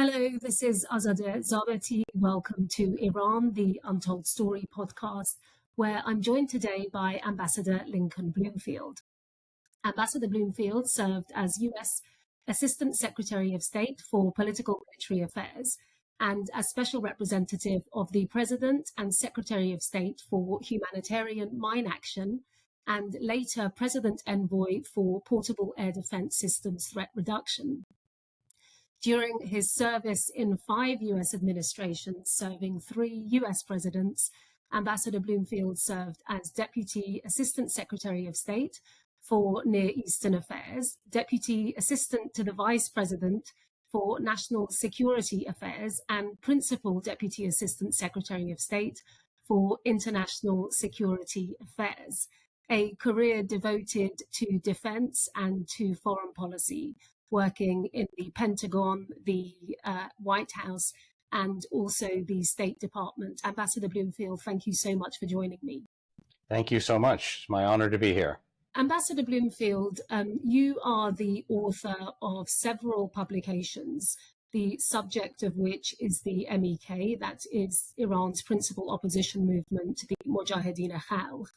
Hello, this is Azadeh Zabati. Welcome to Iran, the Untold Story Podcast, where I'm joined today by Ambassador Lincoln Bloomfield. Ambassador Bloomfield served as U.S. Assistant Secretary of State for Political Military Affairs and as Special Representative of the President and Secretary of State for Humanitarian Mine Action, and later President Envoy for Portable Air Defense Systems Threat Reduction. During his service in 5 U.S. administrations, serving 3 U.S. presidents, Ambassador Bloomfield served as Deputy Assistant Secretary of State for Near Eastern Affairs, Deputy Assistant to the Vice President for National Security Affairs, and Principal Deputy Assistant Secretary of State for International Security Affairs, a career devoted to defense and to foreign policy, working in the Pentagon, the White House, and also the State Department. Ambassador Bloomfield, thank you so much for joining me. Thank you so much. It's my honor to be here. Ambassador Bloomfield, you are the author of several publications, the subject of which is the MEK, that is Iran's principal opposition movement, the Mujahedin-e-Khalq.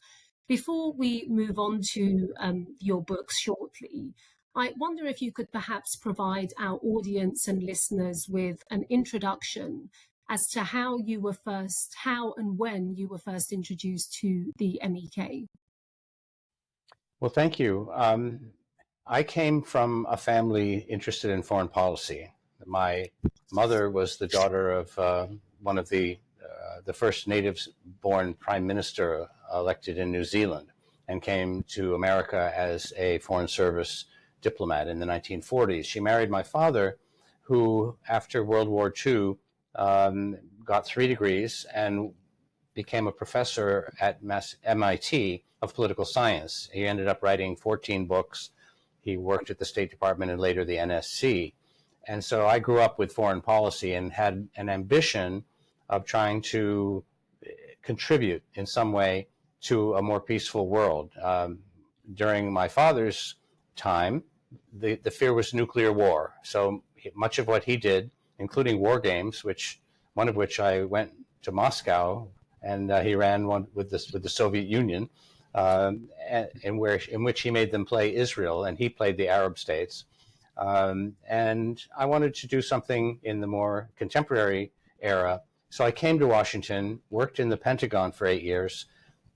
Before we move on to your books shortly, I wonder if you could perhaps provide our audience and listeners with an introduction as to how and when you were first introduced to the MEK. Well, thank you. I came from a family interested in foreign policy. My mother was the daughter of one of the first natives-born prime minister elected in New Zealand, and came to America as a foreign service diplomat in the 1940s. She married my father, who after World War II got 3 degrees and became a professor at MIT of political science. He ended up writing 14 books. He worked at the State Department and later the NSC. And so I grew up with foreign policy and had an ambition of trying to contribute in some way to a more peaceful world. During my father's time, the fear was nuclear war. So much of what he did, including war games, one of which I went to Moscow, and he ran one with the Soviet Union, in which he made them play Israel, and he played the Arab states. And I wanted to do something in the more contemporary era. So I came to Washington, worked in the Pentagon for 8 years,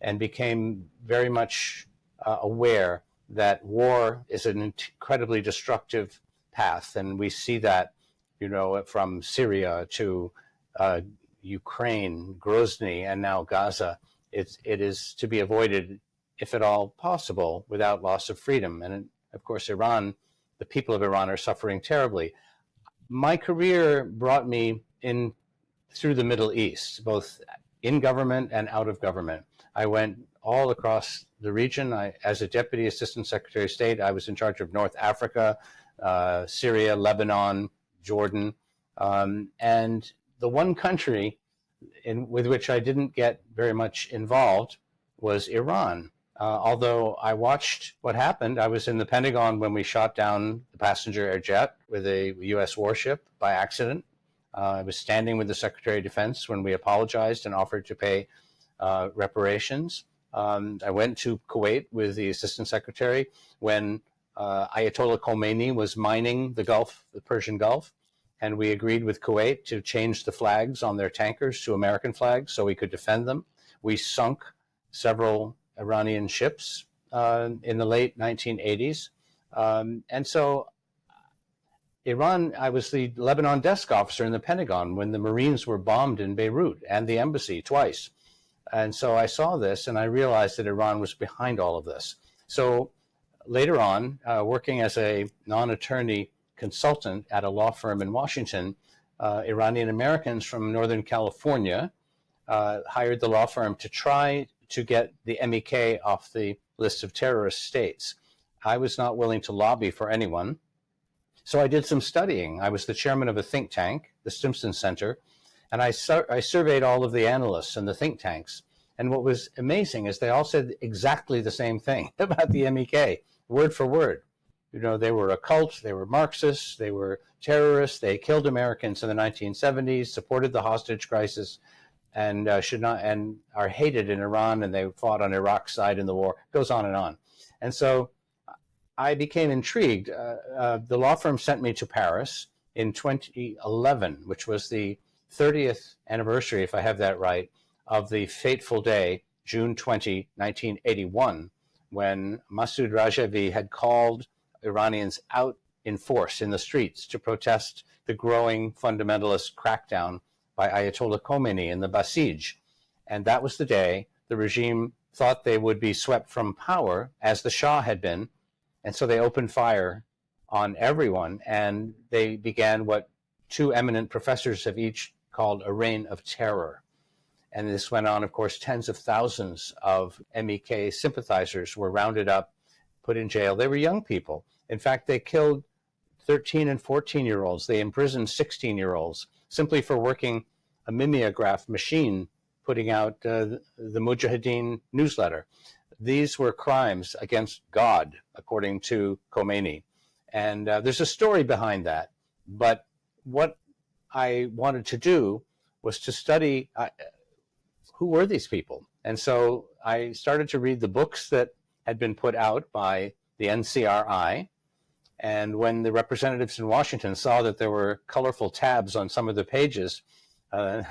and became very much aware that war is an incredibly destructive path. And we see that, from Syria to Ukraine, Grozny, and now Gaza. It is to be avoided, if at all possible, without loss of freedom. And of course, Iran, the people of Iran are suffering terribly. My career brought me in through the Middle East, both in government and out of government. I went all across the region. As a Deputy Assistant Secretary of State, I was in charge of North Africa, Syria, Lebanon, Jordan, and the one country with which I didn't get very much involved was Iran. Although I watched what happened, I was in the Pentagon when we shot down the passenger air jet with a U.S. warship by accident. I was standing with the Secretary of Defense when we apologized and offered to pay reparations. I went to Kuwait with the Assistant Secretary when Ayatollah Khomeini was mining the Persian Gulf, and we agreed with Kuwait to change the flags on their tankers to American flags so we could defend them. We sunk several Iranian ships in the late 1980s. And so Iran, I was the Lebanon desk officer in the Pentagon when the Marines were bombed in Beirut and the embassy twice. And so I saw this and I realized that Iran was behind all of this. So later on, working as a non-attorney consultant at a law firm in Washington, Iranian Americans from Northern California hired the law firm to try to get the MEK off the list of terrorist states. I was not willing to lobby for anyone. So I did some studying. I was the chairman of a think tank, the Stimson Center, and I surveyed all of the analysts and the think tanks. And what was amazing is they all said exactly the same thing about the MEK, word for word. They were a cult, they were Marxists, they were terrorists, they killed Americans in the 1970s, supported the hostage crisis, and should not, and are hated in Iran, and they fought on Iraq's side in the war. It goes on and on. And so I became intrigued. The law firm sent me to Paris in 2011, which was the 30th anniversary, if I have that right, of the fateful day, June 20, 1981, when Masoud Rajavi had called Iranians out in force in the streets to protest the growing fundamentalist crackdown by Ayatollah Khomeini in the Basij. And that was the day the regime thought they would be swept from power, as the Shah had been. And so they opened fire on everyone, and they began what two eminent professors have each called a reign of terror. And this went on, of course. Tens of thousands of MEK sympathizers were rounded up, put in jail. They were young people. In fact, they killed 13 and 14-year-olds. They imprisoned 16-year-olds simply for working a mimeograph machine, putting out the Mujahedin newsletter. These were crimes against God, according to Khomeini. And there's a story behind that. But what I wanted to do was to study who were these people. And so I started to read the books that had been put out by the NCRI. And when the representatives in Washington saw that there were colorful tabs on some of the pages,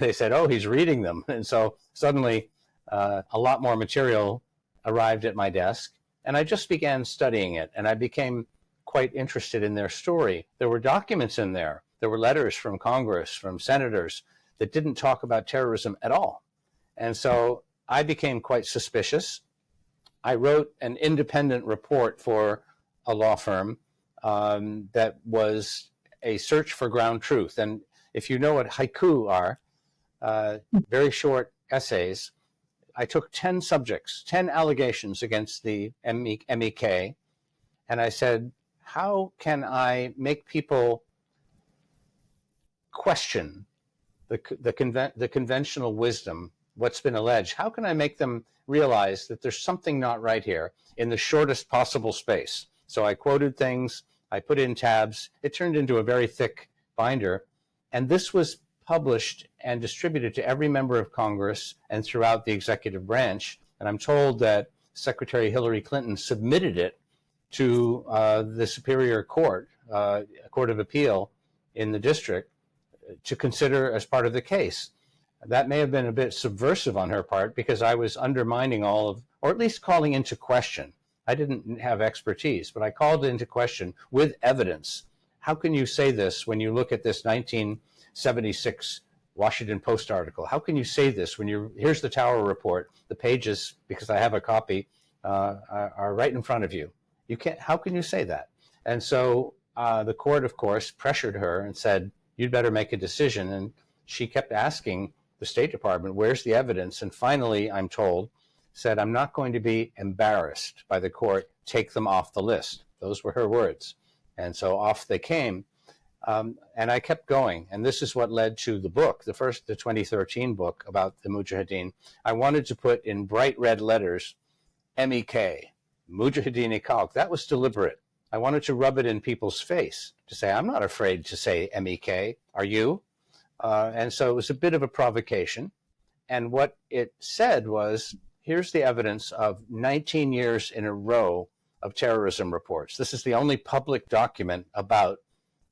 they said, oh, he's reading them. And so suddenly a lot more material arrived at my desk. And I just began studying it. And I became quite interested in their story. There were documents in there. There were letters from Congress, from senators, that didn't talk about terrorism at all. And so I became quite suspicious. I wrote an independent report for a law firm that was a search for ground truth. And if you know what haiku are, very short essays, I took 10 subjects, 10 allegations against the MEK, and I said, how can I make people question the conventional wisdom, what's been alleged? How can I make them realize that there's something not right here in the shortest possible space? So I quoted things, I put in tabs, it turned into a very thick binder, and this was published and distributed to every member of Congress and throughout the executive branch. And I'm told that Secretary Hillary Clinton submitted it to the Superior Court, Court of Appeal in the district, to consider as part of the case. That may have been a bit subversive on her part, because I was undermining all of, or at least calling into question. I didn't have expertise, but I called into question with evidence. How can you say this when you look at this 1976 Washington Post article? How can you say this when here's the Tower report, the pages, because I have a copy, are right in front of you. You can't, how can you say that? And so the court, of course, pressured her and said, you'd better make a decision. And she kept asking the State Department, where's the evidence? And finally, I'm told, said, I'm not going to be embarrassed by the court, take them off the list. Those were her words. And so off they came. And I kept going. And this is what led to the book, the 2013 book about the Mujahedin. I wanted to put in bright red letters, MEK, Mujahedin-e-Khalq. That was deliberate. I wanted to rub it in people's face, to say, I'm not afraid to say MEK. Are you? And so it was a bit of a provocation. And what it said was, here's the evidence of 19 years in a row of terrorism reports. This is the only public document about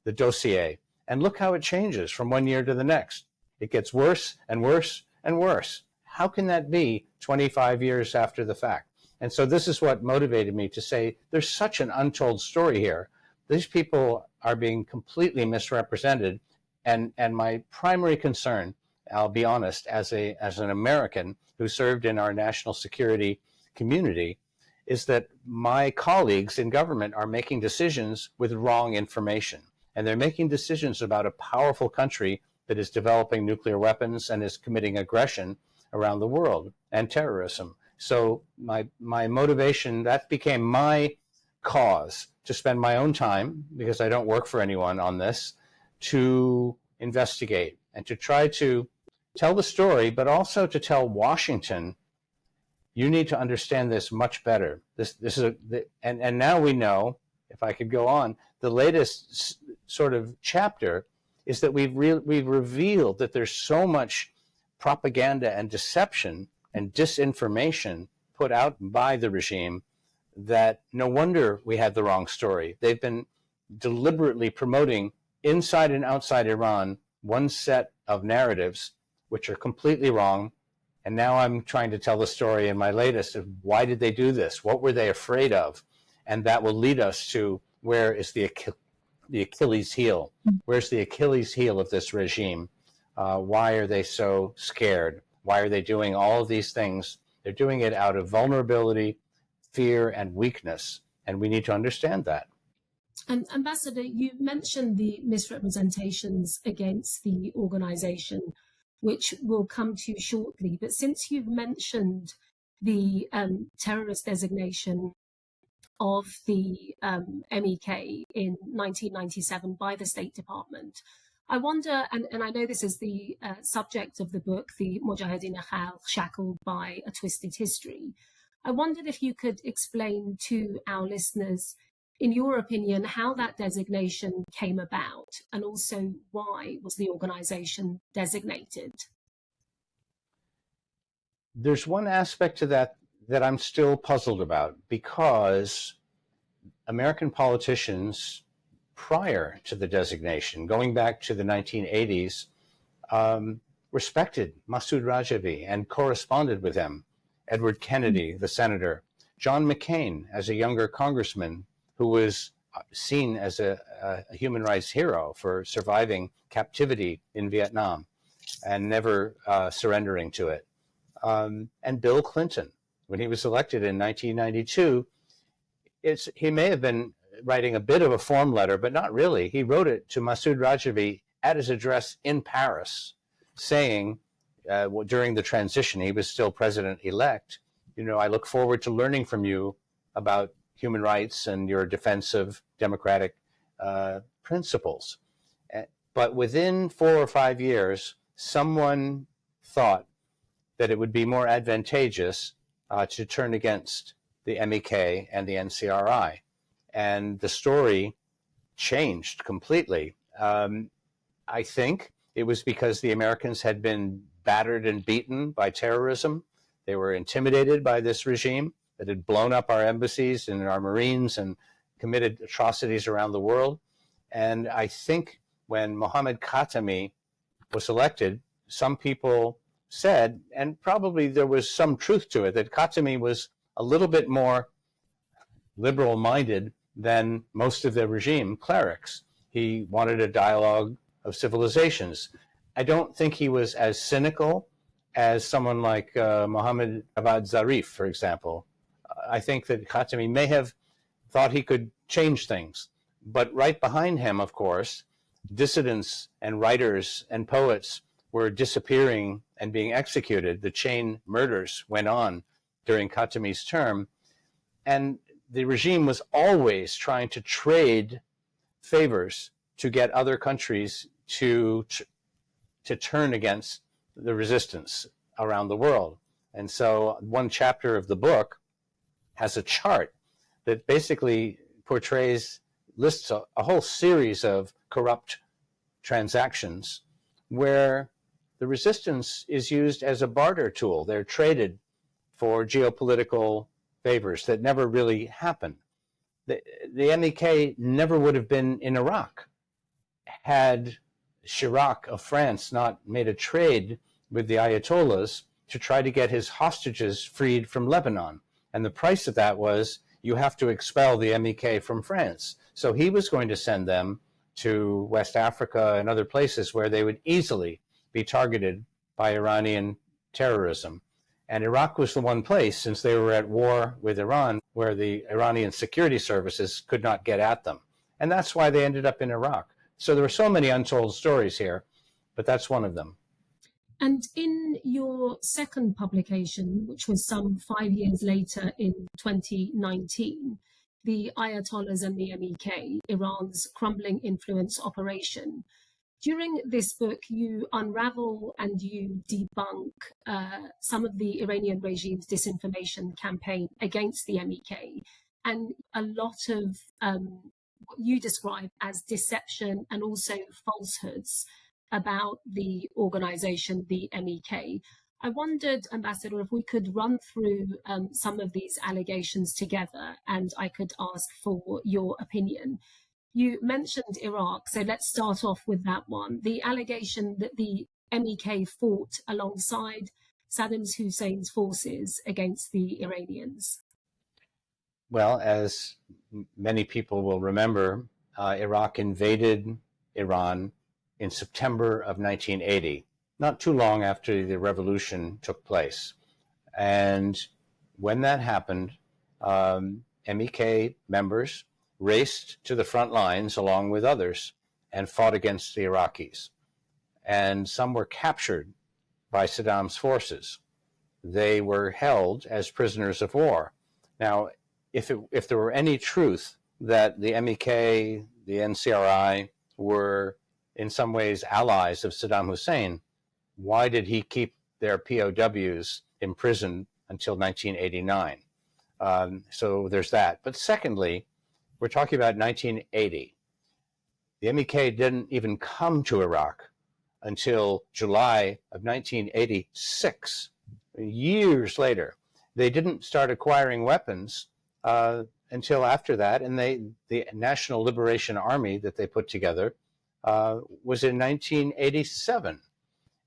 the dossier. And look how it changes from one year to the next. It gets worse and worse and worse. How can that be 25 years after the fact? And so this is what motivated me to say, there's such an untold story here. These people are being completely misrepresented. And my primary concern, I'll be honest, as an American who served in our national security community, is that my colleagues in government are making decisions with wrong information. And they're making decisions about a powerful country that is developing nuclear weapons and is committing aggression around the world and terrorism. So my motivation, that became my cause to spend my own time, because I don't work for anyone on this, to investigate and to try to tell the story, but also to tell Washington, you need to understand this much better. And now we know, if I could go on, the latest sort of chapter is that we've revealed that there's so much propaganda and deception and disinformation put out by the regime that no wonder we had the wrong story. They've been deliberately promoting inside and outside Iran one set of narratives which are completely wrong. And now I'm trying to tell the story in my latest of why did they do this? What were they afraid of? And that will lead us to where is the Achilles heel? Where's the Achilles heel of this regime? Why are they so scared? Why are they doing all of these things? They're doing it out of vulnerability, fear, and weakness. And we need to understand that. And Ambassador, you mentioned the misrepresentations against the organization, which we'll come to shortly. But since you've mentioned the terrorist designation of the MEK in 1997 by the State Department, I wonder, and I know this is the subject of the book, the Mujahedin-e-Khalq, Shackled by a Twisted History, I wondered if you could explain to our listeners, in your opinion, how that designation came about, and also why was the organization designated? There's one aspect to that I'm still puzzled about, because American politicians prior to the designation, going back to the 1980s, respected Masoud Rajavi and corresponded with him. Edward Kennedy, the senator, John McCain, as a younger congressman who was seen as a human rights hero for surviving captivity in Vietnam and never surrendering to it. And Bill Clinton, when he was elected in 1992, he may have been writing a bit of a form letter, but not really. He wrote it to Masoud Rajavi at his address in Paris, saying, during the transition, he was still president-elect, I look forward to learning from you about human rights and your defense of democratic principles. But within 4 or 5 years, someone thought that it would be more advantageous to turn against the MEK and the NCRI. And the story changed completely. I think it was because the Americans had been battered and beaten by terrorism. They were intimidated by this regime that had blown up our embassies and our Marines and committed atrocities around the world. And I think when Mohammad Khatami was elected, some people said, and probably there was some truth to it, that Khatami was a little bit more liberal-minded than most of the regime clerics. He wanted a dialogue of civilizations. I don't think he was as cynical as someone like Mohammed Javad Zarif, for example. I think that Khatami may have thought he could change things. But right behind him, of course, dissidents and writers and poets were disappearing and being executed. The chain murders went on during Khatami's term. And the regime was always trying to trade favors to get other countries to turn against the resistance around the world. And so one chapter of the book has a chart that basically lists a whole series of corrupt transactions where the resistance is used as a barter tool. They're traded for geopolitical favors that never really happen. The MEK never would have been in Iraq had Chirac of France not made a trade with the Ayatollahs to try to get his hostages freed from Lebanon. And the price of that was you have to expel the MEK from France. So he was going to send them to West Africa and other places where they would easily be targeted by Iranian terrorism. And Iraq was the one place, since they were at war with Iran, where the Iranian security services could not get at them. And that's why they ended up in Iraq. So there are so many untold stories here, but that's one of them. And in your second publication, which was some 5 years later in 2019, The Ayatollahs and the MEK, Iran's Crumbling Influence Operation, during this book, you unravel and you debunk some of the Iranian regime's disinformation campaign against the MEK, and a lot of what you describe as deception and also falsehoods about the organization, the MEK. I wondered, Ambassador, if we could run through some of these allegations together and I could ask for your opinion. You mentioned Iraq, so let's start off with that one. The allegation that the MEK fought alongside Saddam Hussein's forces against the Iranians. Well, as many people will remember, Iraq invaded Iran in September of 1980, not too long after the revolution took place. And when that happened, MEK members raced to the front lines along with others and fought against the Iraqis. And some were captured by Saddam's forces. They were held as prisoners of war. Now, if there were any truth that the MEK, the NCRI were in some ways allies of Saddam Hussein, why did he keep their POWs imprisoned until 1989? So there's that. But secondly, we're talking about 1980. The MEK didn't even come to Iraq until July of 1986, years later. They didn't start acquiring weapons until after that, and the National Liberation Army that they put together was in 1987,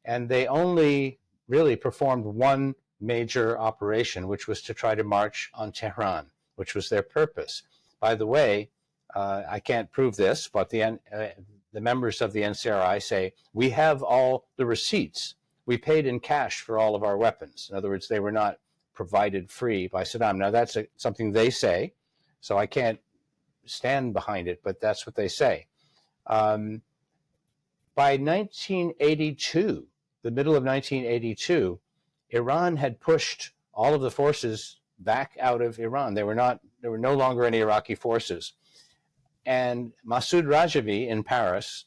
and they only really performed one major operation, which was to try to march on Tehran, which was their purpose. By the way, I can't prove this, but the members of the NCRI say, we have all the receipts. We paid in cash for all of our weapons. In other words, they were not provided free by Saddam. Now, that's something they say, so I can't stand behind it, but that's what they say. By 1982, the middle of 1982, Iran had pushed all of the forces back out of Iran. There were no longer any Iraqi forces. And Masoud Rajavi in Paris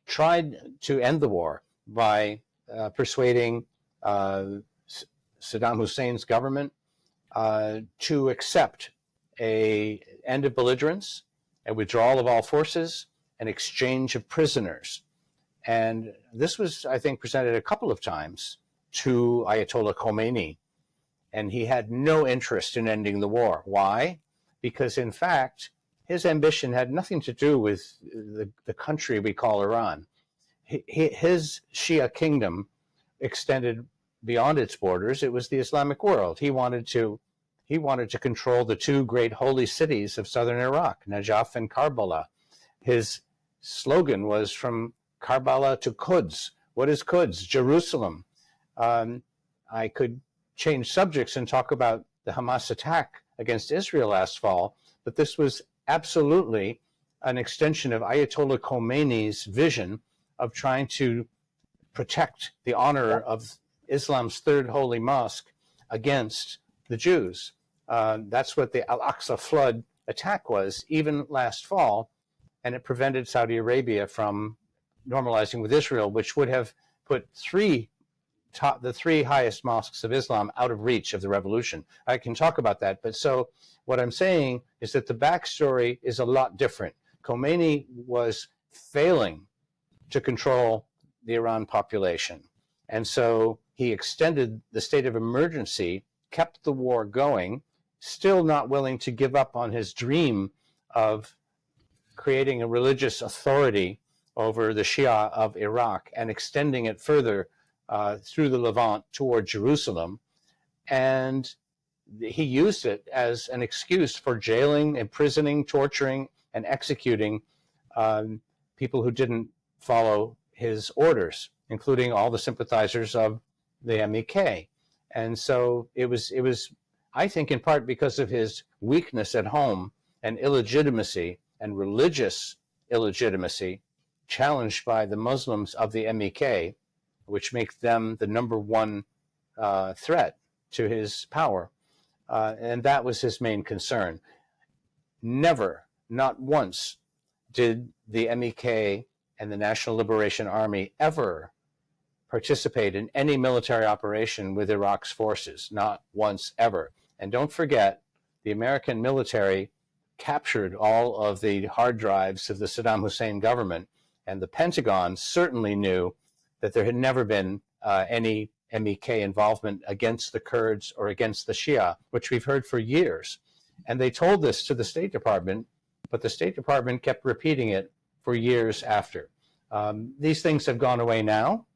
tried to end the war by persuading Saddam Hussein's government to accept an end of belligerence, a withdrawal of all forces, an exchange of prisoners. And this was, I think, presented a couple of times to Ayatollah Khomeini, and he had no interest in ending the war. Why? Because, in fact, his ambition had nothing to do with the country we call Iran. His Shia kingdom extended beyond its borders. It was the Islamic world. He wanted to control the two great holy cities of southern Iraq, Najaf and Karbala. His slogan was from Karbala to Quds. What is Quds? Jerusalem. I could change subjects and talk about the Hamas attack against Israel last fall, but this was absolutely an extension of Ayatollah Khomeini's vision of trying to protect the honor of Islam's third holy mosque against the Jews. That's what the Al-Aqsa flood attack was, even last fall, and it prevented Saudi Arabia from normalizing with Israel, which would have put the three highest mosques of Islam out of reach of the revolution. I can talk about that, but so what I'm saying is that the backstory is a lot different. Khomeini was failing to control the Iran population, and so he extended the state of emergency, kept the war going, still not willing to give up on his dream of creating a religious authority over the Shia of Iraq and extending it further through the Levant toward Jerusalem. And he used it as an excuse for jailing, imprisoning, torturing, and executing people who didn't follow his orders, including all the sympathizers of the MEK. And so it was, I think, in part because of his weakness at home and illegitimacy and religious illegitimacy challenged by the Muslims of the MEK, which makes them the number one threat to his power. And that was his main concern. Never, not once, did the MEK and the National Liberation Army ever participate in any military operation with Iraq's forces, not once ever. And don't forget, the American military captured all of the hard drives of the Saddam Hussein government, and the Pentagon certainly knew that there had never been any MEK involvement against the Kurds or against the Shia, which we've heard for years. And they told this to the State Department, but the State Department kept repeating it for years after. These things have gone away now.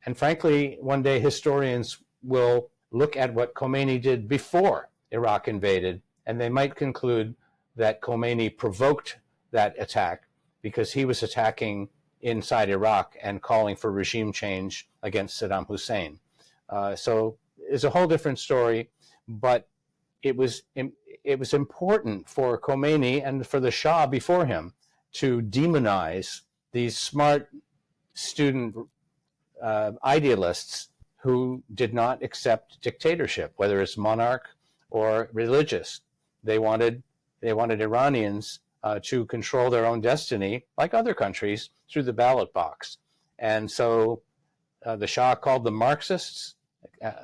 And frankly, one day historians will look at what Khomeini did before Iraq invaded, and they might conclude that Khomeini provoked that attack because he was attacking inside Iraq and calling for regime change against Saddam Hussein. So it's a whole different story, but it was important for Khomeini and for the Shah before him to demonize these smart student idealists who did not accept dictatorship, whether it's monarch or religious. They wanted Iranians to control their own destiny, like other countries, through the ballot box. And so the Shah called them Marxists.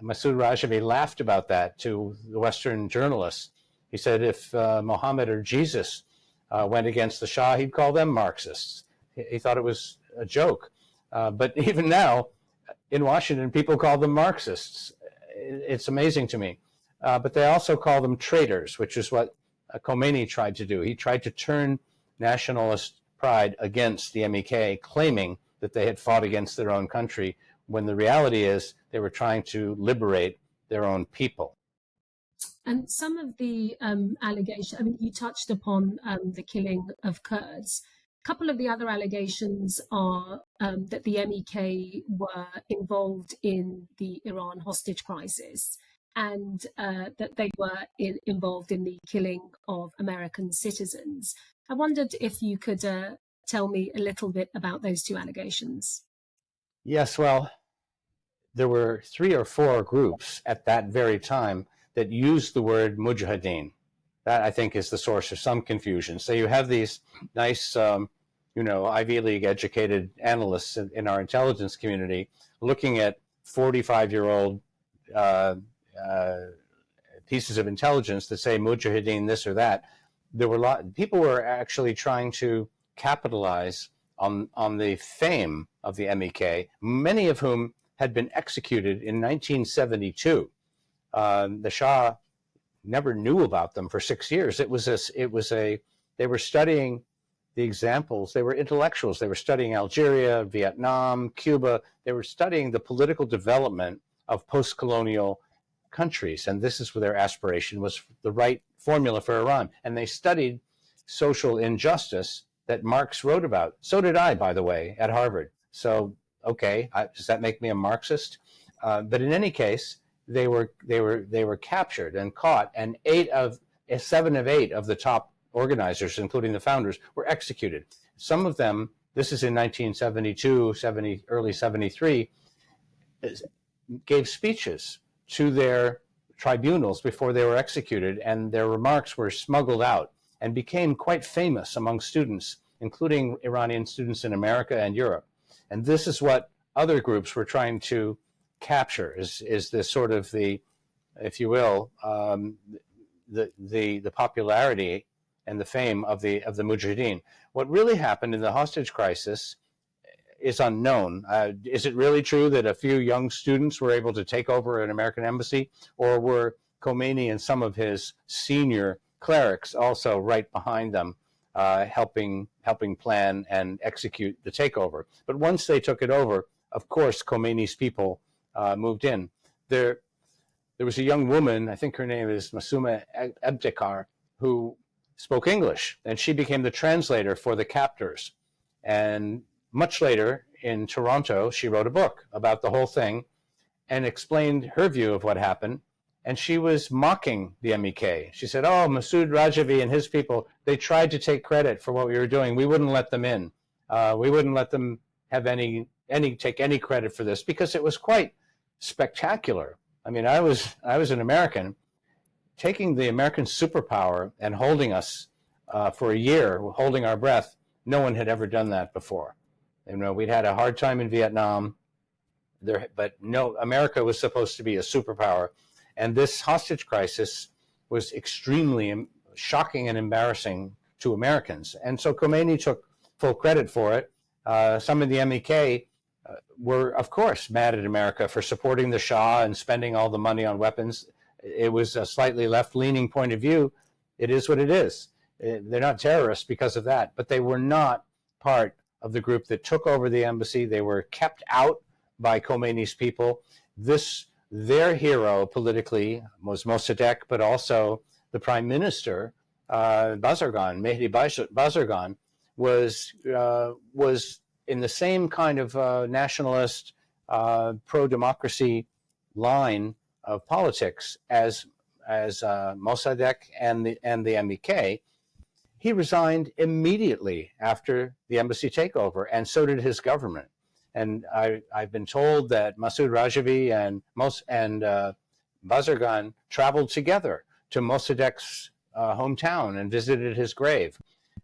Masoud Rajavi laughed about that to the Western journalists. He said if Mohammed or Jesus went against the Shah, he'd call them Marxists. He thought it was a joke. But even now, in Washington, people call them Marxists. It's amazing to me. But they also call them traitors, which is what Khomeini tried to do. He tried to turn nationalist pride against the MEK, claiming that they had fought against their own country, when the reality is they were trying to liberate their own people. And some of the allegations, I mean, you touched upon the killing of Kurds. A couple of the other allegations are that the MEK were involved in the Iran hostage crisis, and that they were involved in the killing of American citizens. I wondered if you could tell me a little bit about those two allegations. Yes, well, there were 3 or 4 groups at that very time that used the word Mujahedin. That, I think, is the source of some confusion. So you have these nice, Ivy League educated analysts in our intelligence community looking at 45-year-old pieces of intelligence that say Mujahedin this or that. There were people were actually trying to capitalize on the fame of the MEK, many of whom had been executed in 1972. The Shah never knew about them for 6 years. They were studying the examples. They were intellectuals. They were studying Algeria, Vietnam, Cuba. They were studying the political development of post-colonial countries. And this is where their aspiration was the right formula for Iran. And they studied social injustice that Marx wrote about. So did I, by the way, at Harvard. So, okay, does that make me a Marxist? But in any case, they were captured and caught, and 7 of 8 of the top organizers, including the founders, were executed. Some of them, this is in 1972, early 73, gave speeches to their tribunals before they were executed, and their remarks were smuggled out and became quite famous among students, including Iranian students in America and Europe. And this is what other groups were trying to capture, is this sort of the, if you will, the popularity and the fame of the Mujahideen. What really happened in the hostage crisis is unknown. Is it really true that a few young students were able to take over an American embassy, or were Khomeini and some of his senior clerics also right behind them, helping plan and execute the takeover? But once they took it over, of course, Khomeini's people moved in. There was a young woman, I think her name is Masuma Ebtekar, who spoke English, and she became the translator for the captors. And much later in Toronto, she wrote a book about the whole thing and explained her view of what happened. And she was mocking the MEK. She said, "Oh, Masoud Rajavi and his people, they tried to take credit for what we were doing. We wouldn't let them in. We wouldn't let them have take any credit for this, because it was quite spectacular." I mean, I was an American. Taking the American superpower and holding us for a year, holding our breath, no one had ever done that before. We'd had a hard time in Vietnam, but no, America was supposed to be a superpower. And this hostage crisis was extremely shocking and embarrassing to Americans. And so Khomeini took full credit for it. Some of the MEK were, of course, mad at America for supporting the Shah and spending all the money on weapons. It was a slightly left-leaning point of view. It is what it is. They're not terrorists because of that, but they were not part of the group that took over the embassy. They were kept out by Khomeini's people. Their hero politically was Mossadegh, but also the prime minister, Bazargan, Mehdi Bazargan, was in the same kind of nationalist, pro-democracy line of politics as Mossadegh and the MEK. He resigned immediately after the embassy takeover, and so did his government. And I've been told that Masoud Rajavi and Bazargan traveled together to Mossadegh's hometown and visited his grave.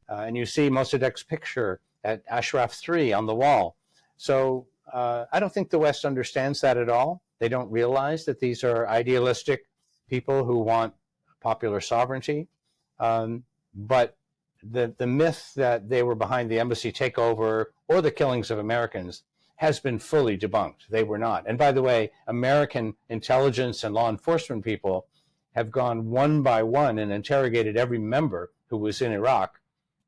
And you see Mossadegh's picture at Ashraf 3 on the wall. So I don't think the West understands that at all. They don't realize that these are idealistic people who want popular sovereignty. But the myth that they were behind the embassy takeover or the killings of Americans has been fully debunked. They were not. And by the way, American intelligence and law enforcement people have gone one by one and interrogated every member who was in Iraq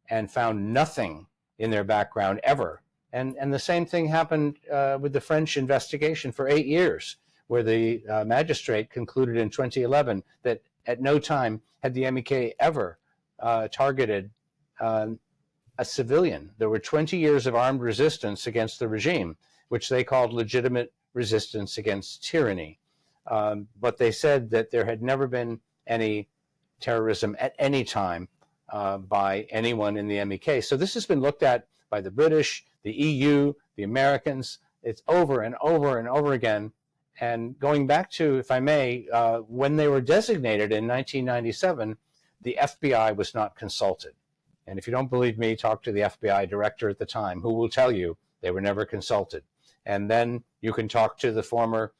and found nothing in their background ever. And the same thing happened with the French investigation for 8 years, where the magistrate concluded in 2011 that at no time had the MEK ever targeted a civilian. There were 20 years of armed resistance against the regime, which they called legitimate resistance against tyranny. But they said that there had never been any terrorism at any time by anyone in the MEK. So this has been looked at by the British, the EU, the Americans. It's over and over and over again. And going back to, if I may, when they were designated in 1997, the FBI was not consulted. And if you don't believe me, talk to the FBI director at the time, who will tell you they were never consulted. And then you can talk to the former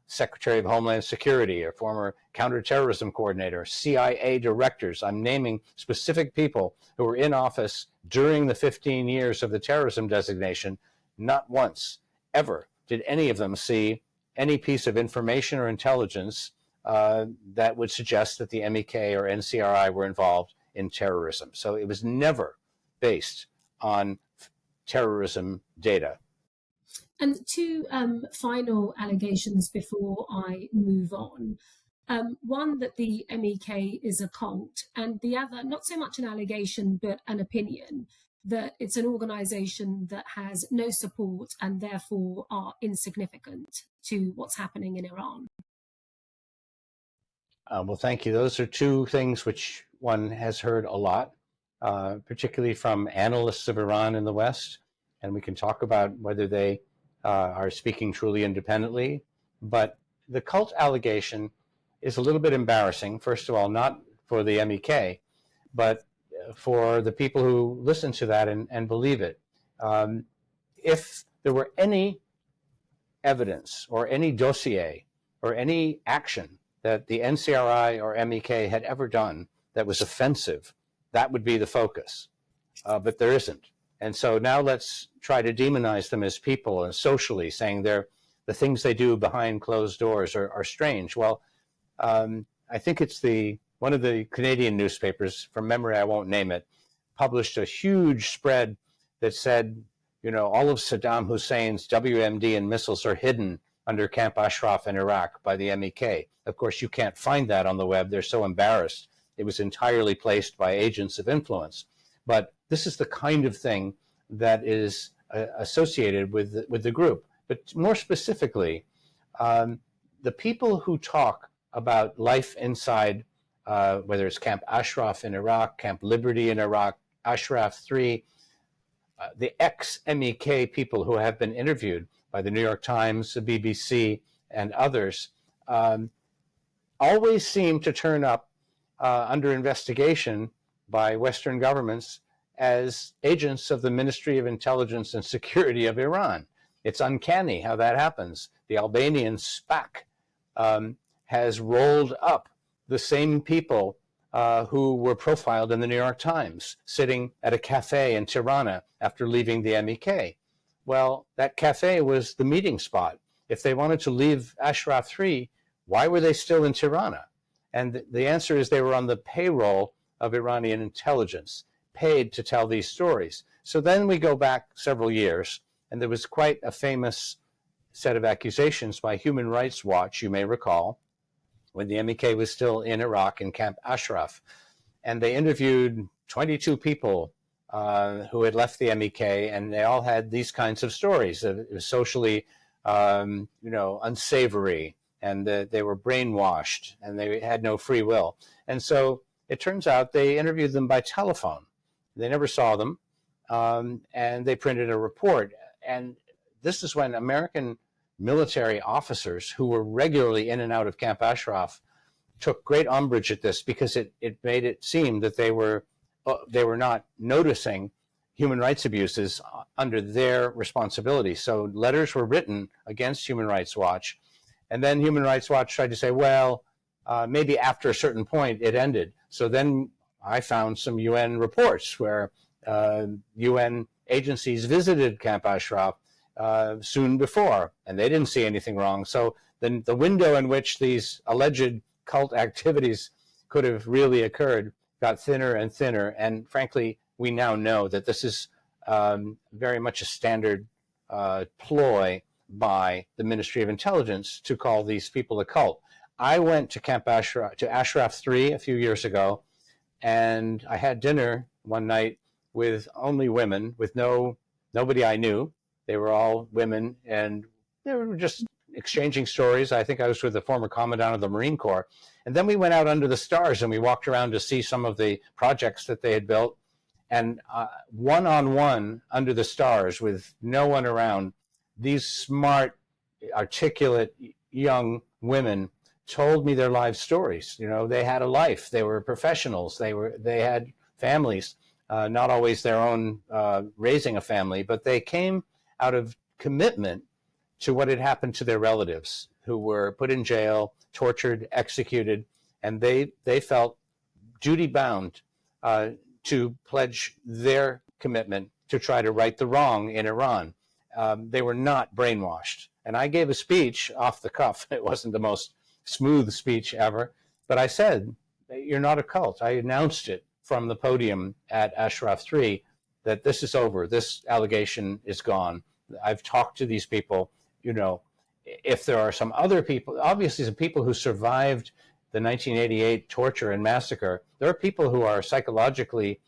Secretary of Homeland Security or former counterterrorism coordinator, CIA directors. I'm naming specific people who were in office during the 15 years of the terrorism designation. Not once, ever, did any of them see any piece of information or intelligence that would suggest that the MEK or NCRI were involved in terrorism. So it was never based on terrorism data. And two final allegations before I move on. One, that the MEK is a cult, and the other, not so much an allegation, but an opinion, that it's an organization that has no support and therefore are insignificant to what's happening in Iran. Well, thank you. Those are two things which one has heard a lot, particularly from analysts of Iran in the West. And we can talk about whether they are speaking truly independently. But the cult allegation is a little bit embarrassing, first of all, not for the MEK, but for the people who listen to that and believe it. If there were any evidence or any dossier or any action that the NCRI or MEK had ever done that was offensive, that would be the focus. But there isn't. And so now let's try to demonize them as people and socially, saying the things they do behind closed doors are strange. Well, I think it's one of the Canadian newspapers, from memory I won't name it, published a huge spread that said, all of Saddam Hussein's WMD and missiles are hidden under Camp Ashraf in Iraq by the MEK. Of course, you can't find that on the web. They're so embarrassed. It was entirely placed by agents of influence. But this is the kind of thing that is associated with the group. But more specifically, the people who talk about life inside, whether it's Camp Ashraf in Iraq, Camp Liberty in Iraq, Ashraf 3, the ex-MEK people who have been interviewed by the New York Times, the BBC, and others, always seem to turn up under investigation by Western governments as agents of the Ministry of Intelligence and Security of Iran. It's uncanny how that happens. The Albanian SPAC has rolled up the same people who were profiled in the New York Times, sitting at a cafe in Tirana after leaving the MEK. Well, that cafe was the meeting spot. If they wanted to leave Ashraf 3, why were they still in Tirana? And the answer is they were on the payroll of Iranian intelligence, paid to tell these stories. So then we go back several years, and there was quite a famous set of accusations by Human Rights Watch, you may recall, when the MEK was still in Iraq in Camp Ashraf. And they interviewed 22 people who had left the MEK, and they all had these kinds of stories. It was socially, unsavory, and they were brainwashed, and they had no free will. And so it turns out they interviewed them by telephone. They never saw them, and they printed a report. And this is when American military officers who were regularly in and out of Camp Ashraf took great umbrage at this, because it made it seem that they were not noticing human rights abuses under their responsibility. So letters were written against Human Rights Watch, and then Human Rights Watch tried to say, well, maybe after a certain point it ended. So then I found some UN reports where UN agencies visited Camp Ashraf soon before, and they didn't see anything wrong. So then the window in which these alleged cult activities could have really occurred got thinner and thinner. And frankly, we now know that this is very much a standard ploy by the Ministry of Intelligence to call these people a cult. I went to Camp Ashraf, to Ashraf 3 a few years ago, and I had dinner one night with only women, with nobody I knew. They were all women, and they were just exchanging stories. I think I was with the former commandant of the Marine Corps. And then we went out under the stars, and we walked around to see some of the projects that they had built. And one-on-one under the stars with no one around, these smart, articulate young women told me their life stories. You know, they had a life. They were professionals. They had families, not always their own raising a family, but they came out of commitment to what had happened to their relatives who were put in jail, tortured, executed, and they felt duty bound to pledge their commitment to try to right the wrong in Iran. They were not brainwashed. And I gave a speech off the cuff. It wasn't the most smooth speech ever, but I said, you're not a cult. I announced it from the podium at Ashraf 3 that this is over. This allegation is gone. I've talked to these people. You know, if there are some other people, obviously some people who survived the 1988 torture and massacre, there are people who are psychologically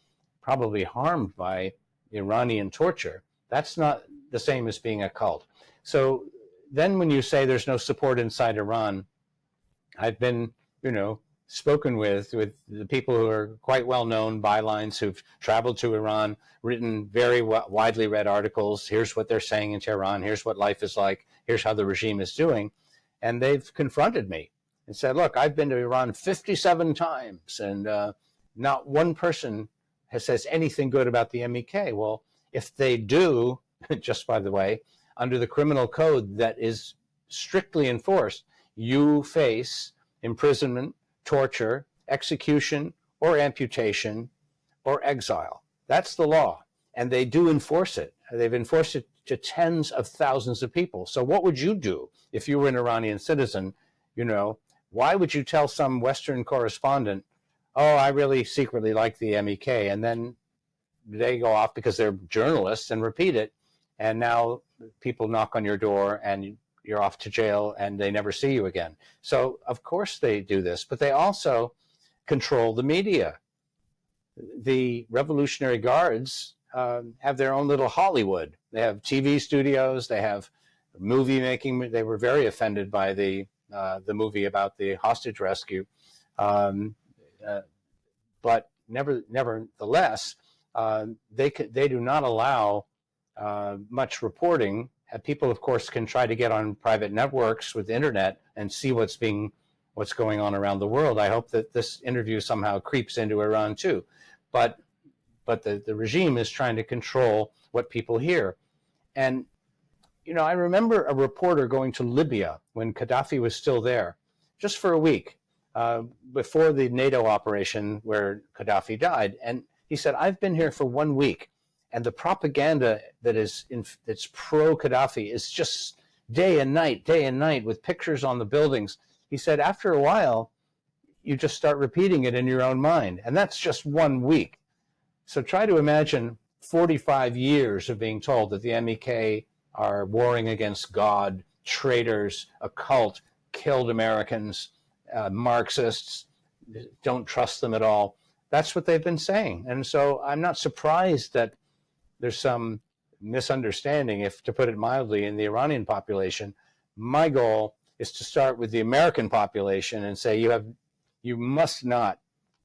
probably harmed by Iranian torture. That's not the same as being a cult. So then when you say there's no support inside Iran, I've been, spoken with the people who are quite well-known bylines who've traveled to Iran, written very widely read articles. Here's what they're saying in Tehran. Here's what life is like. Here's how the regime is doing. And they've confronted me and said, look, I've been to Iran 57 times, and not one person says anything good about the MEK. Well, if they do, just by the way, under the criminal code that is strictly enforced, you face imprisonment, torture, execution, or amputation, or exile. That's the law, and they do enforce it. They've enforced it to tens of thousands of people. So what would you do if you were an Iranian citizen? Why would you tell some Western correspondent, oh, I really secretly like the MEK, and then they go off because they're journalists and repeat it, and now people knock on your door and you're off to jail and they never see you again. So of course they do this, but they also control the media. The Revolutionary Guards have their own little Hollywood. They have TV studios, they have movie making. They were very offended by the movie about the hostage rescue. But nevertheless, they do not allow much reporting. People, of course, can try to get on private networks with the internet and see what's going on around the world. I hope that this interview somehow creeps into Iran too. But the regime is trying to control what people hear. And, I remember a reporter going to Libya when Gaddafi was still there, just for a week. before the NATO operation where Gaddafi died. And he said, I've been here for 1 week, and the propaganda that's pro-Gaddafi is just day and night, with pictures on the buildings. He said, after a while, you just start repeating it in your own mind. And that's just 1 week. So try to imagine 45 years of being told that the MEK are warring against God, traitors, a cult, killed Americans, Marxists, don't trust them at all. That's what they've been saying. And so I'm not surprised that there's some misunderstanding, if to put it mildly, in the Iranian population. My goal is to start with the American population and say you must not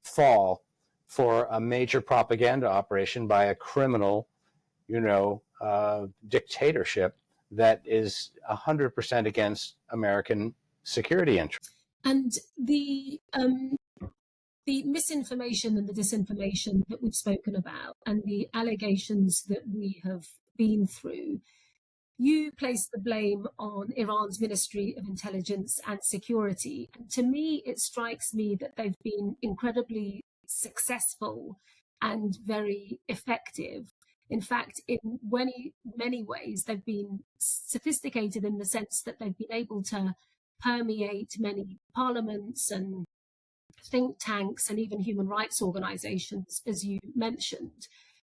fall for a major propaganda operation by a criminal, dictatorship that is 100% against American security interests. And the misinformation and the disinformation that we've spoken about, and the allegations that we have been through, you place the blame on Iran's Ministry of Intelligence and Security. And to me, it strikes me that they've been incredibly successful and very effective. In fact, in many ways, they've been sophisticated in the sense that they've been able to permeate many parliaments and think tanks and even human rights organizations, as you mentioned.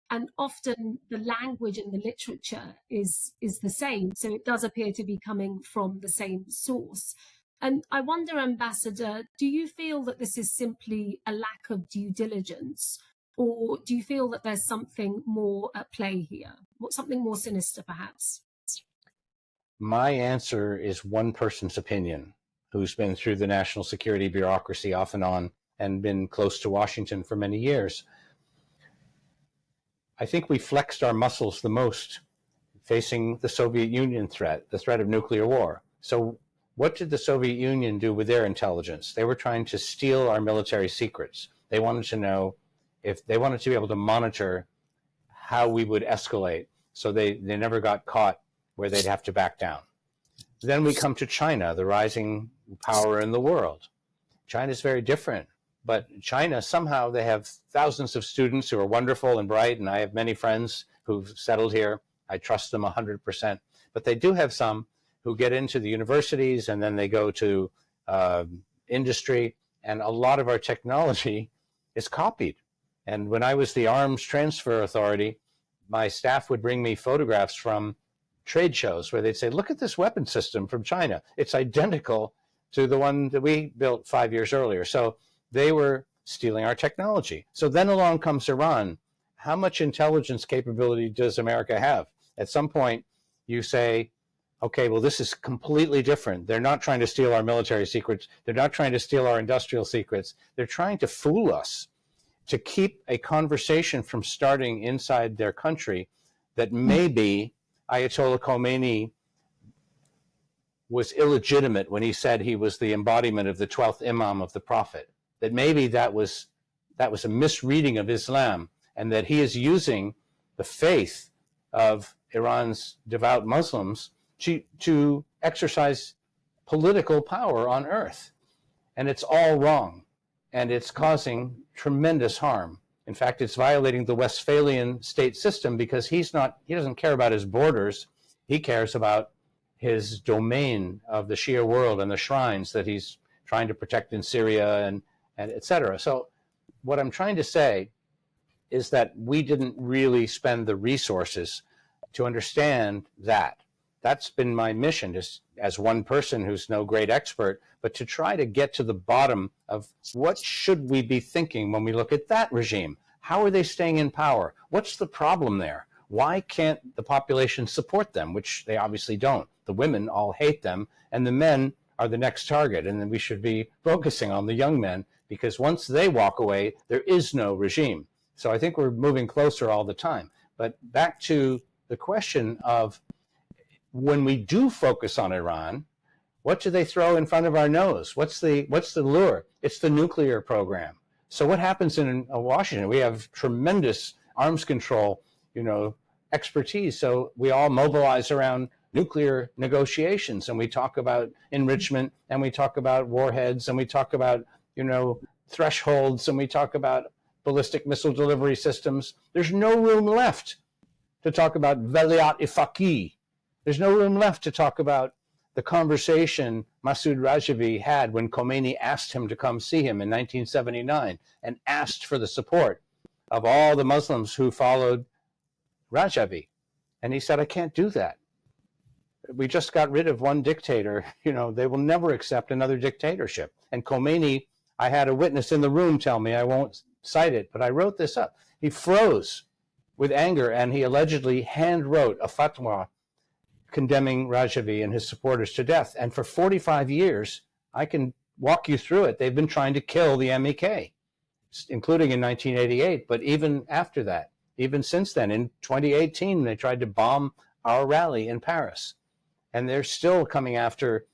And often the language and the literature is the same. So it does appear to be coming from the same source. And I wonder, Ambassador, do you feel that this is simply a lack of due diligence, or do you feel that there's something more at play here, something more sinister perhaps? My answer is one person's opinion, who's been through the national security bureaucracy off and on and been close to Washington for many years. I think we flexed our muscles the most facing the Soviet Union threat, the threat of nuclear war. So what did the Soviet Union do with their intelligence? They were trying to steal our military secrets. They wanted to know if they wanted to be able to monitor how we would escalate. So they never got caught where they'd have to back down. Then we come to China, the rising power in the world. China's very different, but China, somehow they have thousands of students who are wonderful and bright, and I have many friends who've settled here. I trust them 100%. But they do have some who get into the universities and then they go to industry, and a lot of our technology is copied. And when I was the Arms Transfer Authority, my staff would bring me photographs from trade shows where they'd say, look at this weapon system from China. It's identical to the one that we built 5 years earlier. So they were stealing our technology. So then along comes Iran. How much intelligence capability does America have? At some point, you say, okay, well, this is completely different. They're not trying to steal our military secrets. They're not trying to steal our industrial secrets. They're trying to fool us, to keep a conversation from starting inside their country that maybe Ayatollah Khomeini was illegitimate when he said he was the embodiment of the 12th Imam of the Prophet, that maybe that was a misreading of Islam, and that he is using the faith of Iran's devout Muslims to exercise political power on earth. And it's all wrong, and it's causing tremendous harm. In fact, it's violating the Westphalian state system, because he doesn't care about his borders. He cares about his domain of the Shia world and the shrines that he's trying to protect in Syria and et cetera. So what I'm trying to say is that we didn't really spend the resources to understand that. That's been my mission, just as one person who's no great expert, but to try to get to the bottom of what should we be thinking when we look at that regime. How are they staying in power? What's the problem there? Why can't the population support them, which they obviously don't? The women all hate them, and the men are the next target. And then we should be focusing on the young men, because once they walk away, there is no regime. So I think we're moving closer all the time. But back to the question of, when we do focus on Iran, what do they throw in front of our nose? What's the lure? It's the nuclear program. So what happens in Washington? We have tremendous arms control, expertise. So we all mobilize around nuclear negotiations, and we talk about enrichment, and we talk about warheads, and we talk about thresholds and we talk about ballistic missile delivery systems, there's no room left to talk about velayat-e-faqih. There's no room left to talk about the conversation Masoud Rajavi had when Khomeini asked him to come see him in 1979 and asked for the support of all the Muslims who followed Rajavi. And he said, I can't do that. We just got rid of one dictator. They will never accept another dictatorship. And Khomeini, I had a witness in the room tell me, I won't cite it, but I wrote this up. He froze with anger and he allegedly hand wrote a fatwa condemning Rajavi and his supporters to death. And for 45 years, I can walk you through it. They've been trying to kill the MEK, including in 1988, but even after that, even since then, in 2018, they tried to bomb our rally in Paris. And they're still coming after,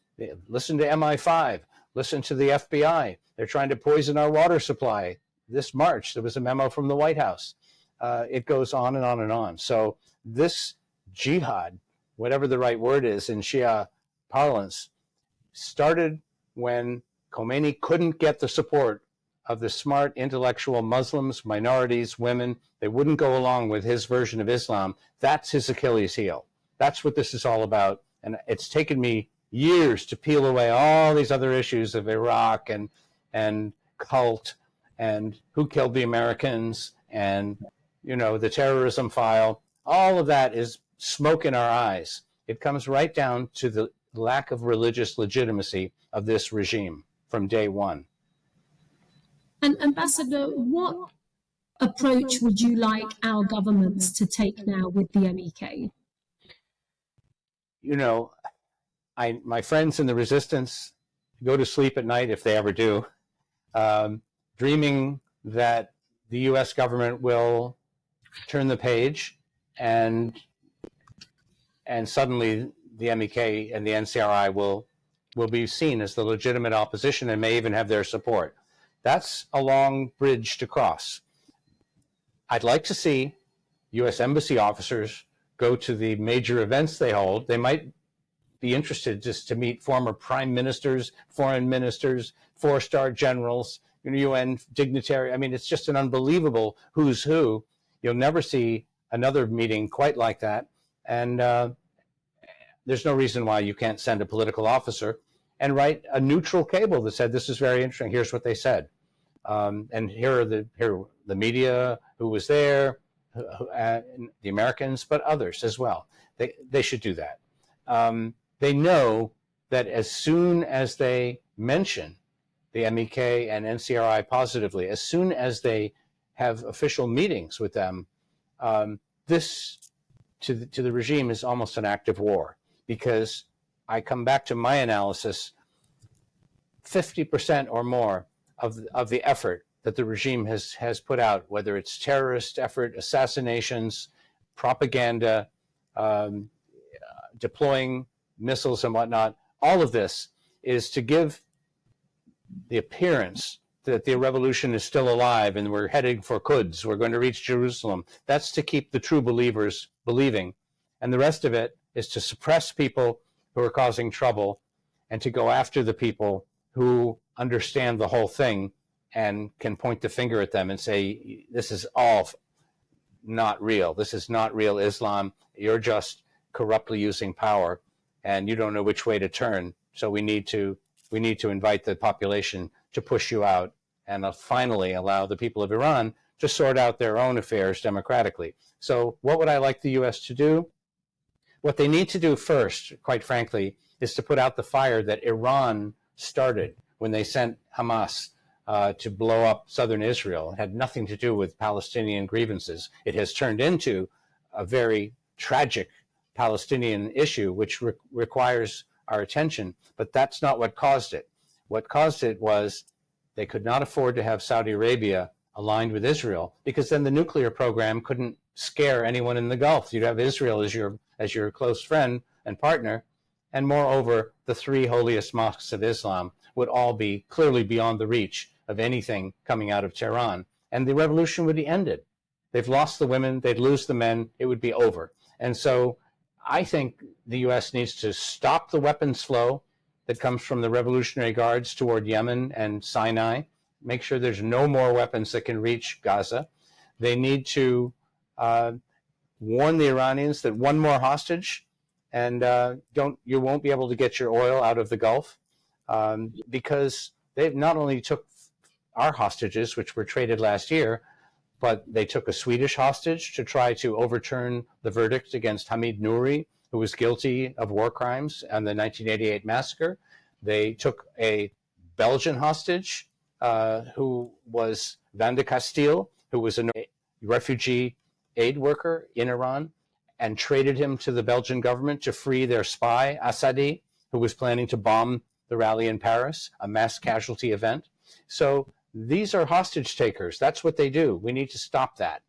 listen to MI5, listen to the FBI. They're trying to poison our water supply. This March, there was a memo from the White House. It goes on and on and on. So this jihad, whatever the right word is in Shia parlance, started when Khomeini couldn't get the support of the smart, intellectual Muslims, minorities, women. They wouldn't go along with his version of Islam. That's his Achilles heel. That's what this is all about. And it's taken me years to peel away all these other issues of Iraq and cult and who killed the Americans and, the terrorism file. All of that is smoke in our eyes. It comes right down to the lack of religious legitimacy of this regime from day one. And Ambassador, what approach would you like our governments to take now with the MEK? My friends in the resistance go to sleep at night, if they ever do, dreaming that the U.S. government will turn the page and suddenly the MEK and the NCRI will be seen as the legitimate opposition and may even have their support. That's a long bridge to cross. I'd like to see U.S. embassy officers go to the major events they hold. They might be interested just to meet former prime ministers, foreign ministers, four-star generals, UN dignitary. I mean, it's just an unbelievable who's who. You'll never see another meeting quite like that. And there's no reason why you can't send a political officer and write a neutral cable that said, this is very interesting. Here's what they said. And here are the media who was there, the Americans, but others as well. They should do that. They know that as soon as they mention the MEK and NCRI positively, as soon as they have official meetings with them, this to the regime is almost an act of war. Because I come back to my analysis, 50% or more of the effort that the regime has put out, whether it's terrorist effort, assassinations, propaganda, deploying missiles and whatnot, all of this is to give the appearance that the revolution is still alive and we're heading for Quds, we're going to reach Jerusalem. That's to keep the true believers believing. And the rest of it is to suppress people who are causing trouble and to go after the people who understand the whole thing and can point the finger at them and say, this is all not real. This is not real Islam. You're just corruptly using power and you don't know which way to turn. So we need to invite the population to push you out and finally allow the people of Iran to sort out their own affairs democratically. So what would I like the U.S. to do? What they need to do first, quite frankly, is to put out the fire that Iran started when they sent Hamas to blow up southern Israel. It had nothing to do with Palestinian grievances. It has turned into a very tragic Palestinian issue, which requires our attention, but that's not what caused it. What caused it was they could not afford to have Saudi Arabia aligned with Israel, because then the nuclear program couldn't scare anyone in the Gulf. You'd have Israel as your close friend and partner, and moreover, the three holiest mosques of Islam would all be clearly beyond the reach of anything coming out of Tehran, and the revolution would be ended. They've lost the women, they'd lose the men, it would be over. And so I think the U.S. needs to stop the weapons flow that comes from the Revolutionary Guards toward Yemen and Sinai. Make sure there's no more weapons that can reach Gaza. They need to warn the Iranians that one more hostage, and you won't be able to get your oil out of the Gulf, because they not only took our hostages, which were traded last year, but they took a Swedish hostage to try to overturn the verdict against Hamid Nouri, who was guilty of war crimes and the 1988 massacre. They took a Belgian hostage, who was Van de Castile, who was a refugee aid worker in Iran, and traded him to the Belgian government to free their spy, Assadi, who was planning to bomb the rally in Paris, a mass casualty event. So these are hostage takers. That's what they do. We need to stop that.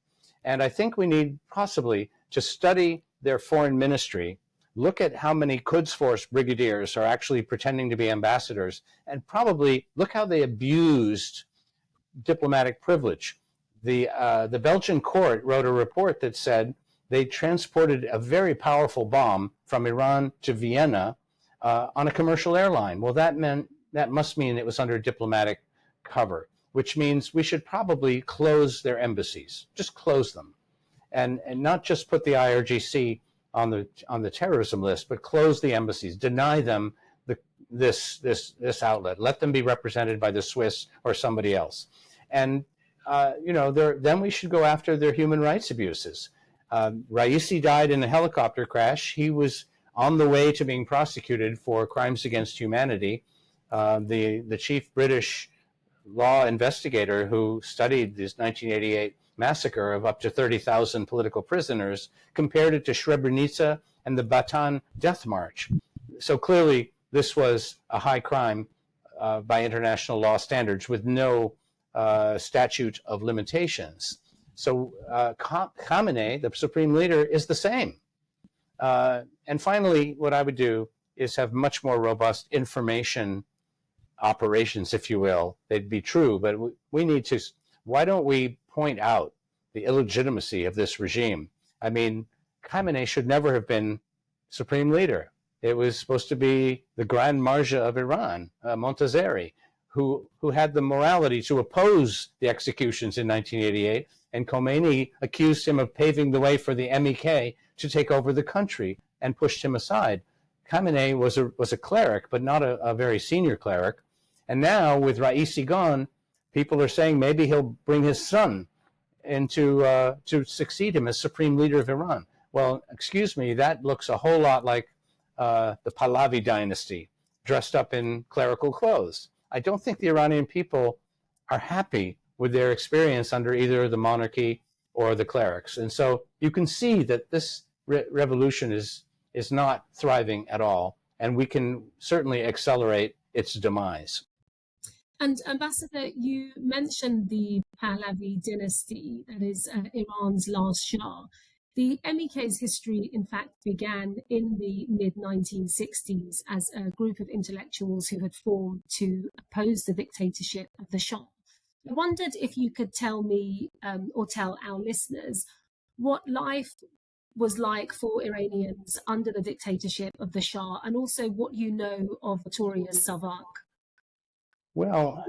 And I think we need possibly to study their foreign ministry, look at how many Quds Force brigadiers are actually pretending to be ambassadors, and probably look how they abused diplomatic privilege. The Belgian court wrote a report that said they transported a very powerful bomb from Iran to Vienna on a commercial airline. Well, that must mean it was under diplomatic cover, which means we should probably close their embassies, just close them, and not just put the IRGC on the terrorism list, but close the embassies, deny them this outlet, let them be represented by the Swiss or somebody else, and then we should go after their human rights abuses. Raisi died in a helicopter crash. He was on the way to being prosecuted for crimes against humanity. The chief British law investigator who studied this 1988 massacre of up to 30,000 political prisoners compared it to Srebrenica and the Bataan Death March. So clearly, this was a high crime by international law standards with no statute of limitations. So Khamenei, the supreme leader, is the same. And finally, what I would do is have much more robust information operations, if you will. They'd be true, but we need to, why don't we point out the illegitimacy of this regime? I mean, Khamenei should never have been supreme leader. It was supposed to be the Grand Marja of Iran, Montazeri, who had the morality to oppose the executions in 1988, and Khomeini accused him of paving the way for the MEK to take over the country and pushed him aside. Khamenei was a cleric, but not a very senior cleric. And now, with Raisi gone, people are saying maybe he'll bring his son to succeed him as supreme leader of Iran. Well, excuse me, that looks a whole lot like the Pahlavi dynasty, dressed up in clerical clothes. I don't think the Iranian people are happy with their experience under either the monarchy or the clerics. And so you can see that this revolution is not thriving at all, and we can certainly accelerate its demise. And Ambassador, you mentioned the Pahlavi dynasty, that is Iran's last Shah. The MEK's history, in fact, began in the mid-1960s as a group of intellectuals who had formed to oppose the dictatorship of the Shah. I wondered if you could tell me, or tell our listeners, what life was like for Iranians under the dictatorship of the Shah, and also what you know of Notorious Savak. Well,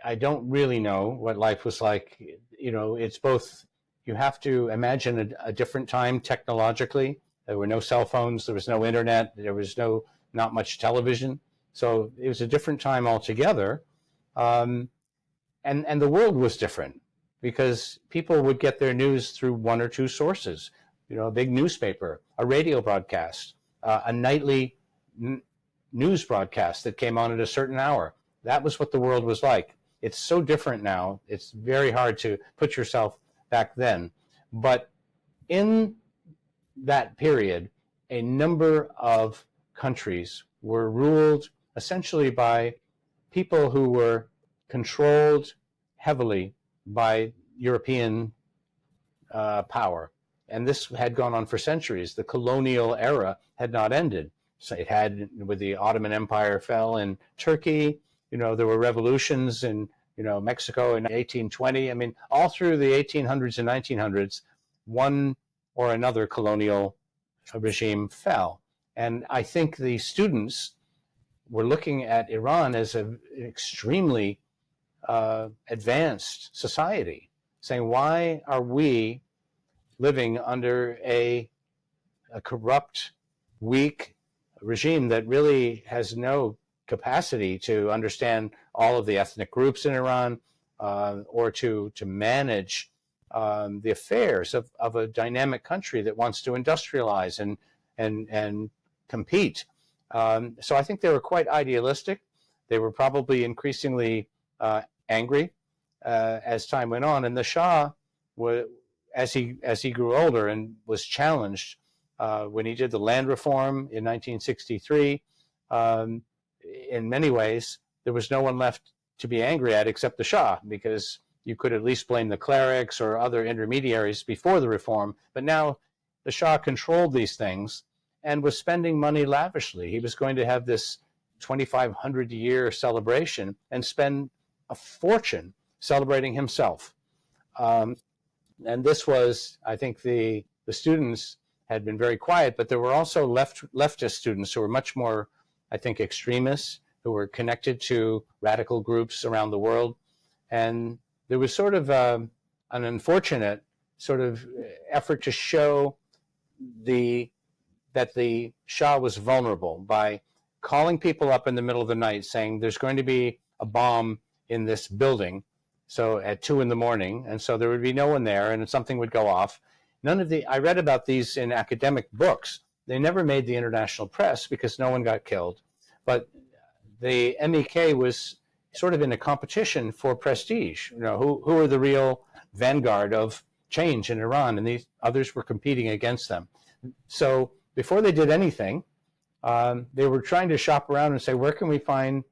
I don't really know what life was like. You know, it's both, you have to imagine a different time technologically. There were no cell phones, there was no internet, there was not much television. So it was a different time altogether. And the world was different because people would get their news through one or two sources. You know, a big newspaper, a radio broadcast, a nightly news broadcast that came on at a certain hour. That was what the world was like. It's so different now. It's very hard to put yourself back then. But in that period, a number of countries were ruled essentially by people who were controlled heavily by European power. And this had gone on for centuries. The colonial era had not ended. So it had, with the Ottoman Empire fell in Turkey. You know, there were revolutions in, Mexico in 1820. I mean, all through the 1800s and 1900s, one or another colonial regime fell. And I think the students were looking at Iran as an extremely advanced society, saying, why are we living under a corrupt, weak regime that really has no capacity to understand all of the ethnic groups in Iran, or to manage the affairs of a dynamic country that wants to industrialize and compete. So I think they were quite idealistic. They were probably increasingly angry as time went on, and the Shah, as he grew older and was challenged when he did the land reform in 1963, in many ways there was no one left to be angry at except the Shah, because you could at least blame the clerics or other intermediaries before the reform. But now the Shah controlled these things and was spending money lavishly. He was going to have this 2,500 year celebration and spend a fortune celebrating himself. And this was, I think, the students had been very quiet, but there were also leftist students who were much more, I think, extremists, who were connected to radical groups around the world. And there was sort of an unfortunate sort of effort to show that the Shah was vulnerable by calling people up in the middle of the night saying there's going to be a bomb in this building, so at 2 a.m, and so there would be no one there and something would go off. I read about these in academic books. They never made the international press because no one got killed. But the MEK was sort of in a competition for prestige. Who are the real vanguard of change in Iran? And these others were competing against them. So before they did anything, they were trying to shop around and say, where can we find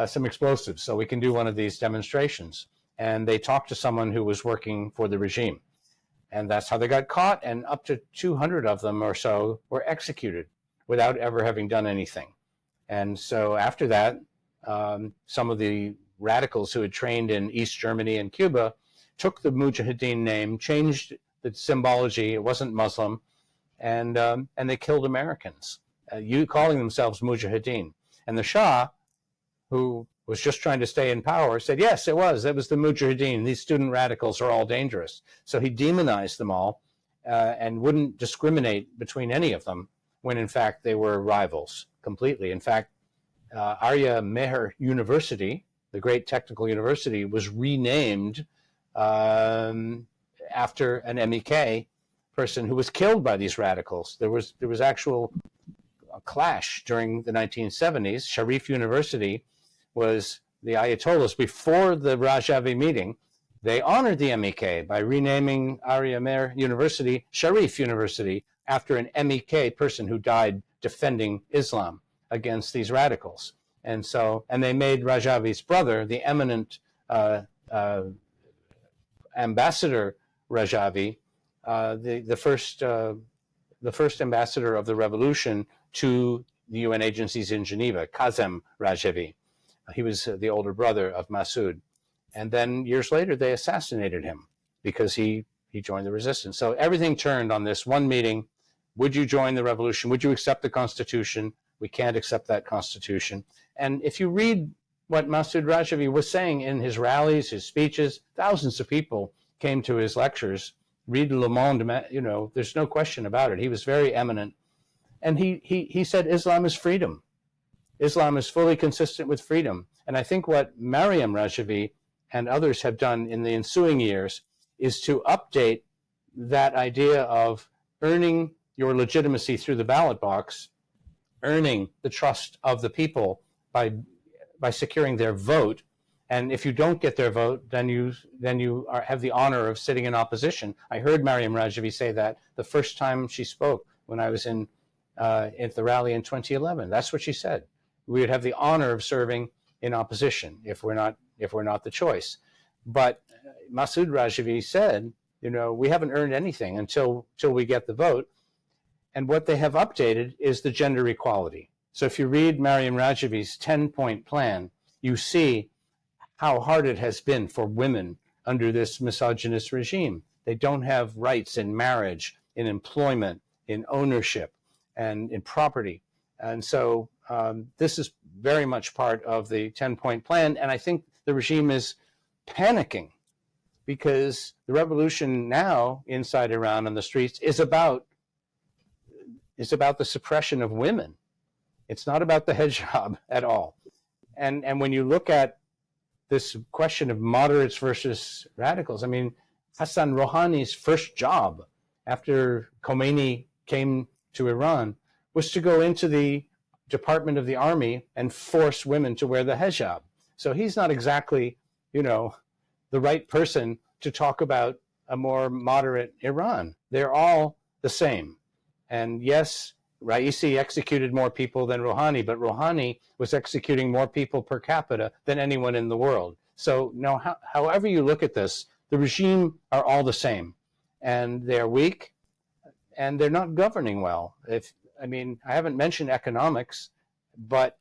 some explosives so we can do one of these demonstrations? And they talked to someone who was working for the regime. And that's how they got caught, and up to 200 of them or so were executed without ever having done anything. And so after that, some of the radicals who had trained in East Germany and Cuba took the Mujahedin name, changed the symbology, it wasn't Muslim, and they killed Americans, calling themselves Mujahedin. And the Shah, who was just trying to stay in power, said, yes, it was the Mujahedin. These student radicals are all dangerous. So he demonized them all and wouldn't discriminate between any of them, when in fact they were rivals completely. In fact, Arya Meher University, the great technical university, was renamed after an MEK person who was killed by these radicals. There was actual clash during the 1970s. Sharif University was the Ayatollahs. Before the Rajavi meeting, they honored the MEK by renaming Arya Meher University Sharif University after an MEK person who died defending Islam against these radicals. And they made Rajavi's brother, the eminent Ambassador Rajavi, the first ambassador of the revolution to the UN agencies in Geneva, Kazem Rajavi. He was the older brother of Massoud. And then years later, they assassinated him because he joined the resistance. So everything turned on this one meeting. Would you join the revolution? Would you accept the Constitution? We can't accept that Constitution. And if you read what Massoud Rajavi was saying in his rallies, his speeches, thousands of people came to his lectures. Read Le Monde, there's no question about it. He was very eminent. And he said Islam is freedom. Islam is fully consistent with freedom. And I think what Maryam Rajavi and others have done in the ensuing years is to update that idea of earning your legitimacy through the ballot box, earning the trust of the people by securing their vote. And if you don't get their vote, then you have the honor of sitting in opposition. I heard Maryam Rajavi say that the first time she spoke when I was at the rally in 2011. That's what she said. We would have the honor of serving in opposition if we're not the choice. But Massoud Rajavi said, we haven't earned anything until we get the vote. And what they have updated is the gender equality. So if you read Maryam Rajavi's 10-point plan, you see how hard it has been for women under this misogynist regime. They don't have rights in marriage, in employment, in ownership, and in property. And so this is very much part of the 10-point plan. And I think the regime is panicking because the revolution now inside Iran on the streets is about the suppression of women. It's not about the hijab at all. And when you look at this question of moderates versus radicals, I mean, Hassan Rouhani's first job after Khomeini came to Iran was to go into the Department of the Army and force women to wear the hijab. So he's not exactly, the right person to talk about a more moderate Iran. They're all the same. And yes, Raisi executed more people than Rouhani, but Rouhani was executing more people per capita than anyone in the world. So no, however you look at this, the regime are all the same, and they're weak, and they're not governing well. I haven't mentioned economics, but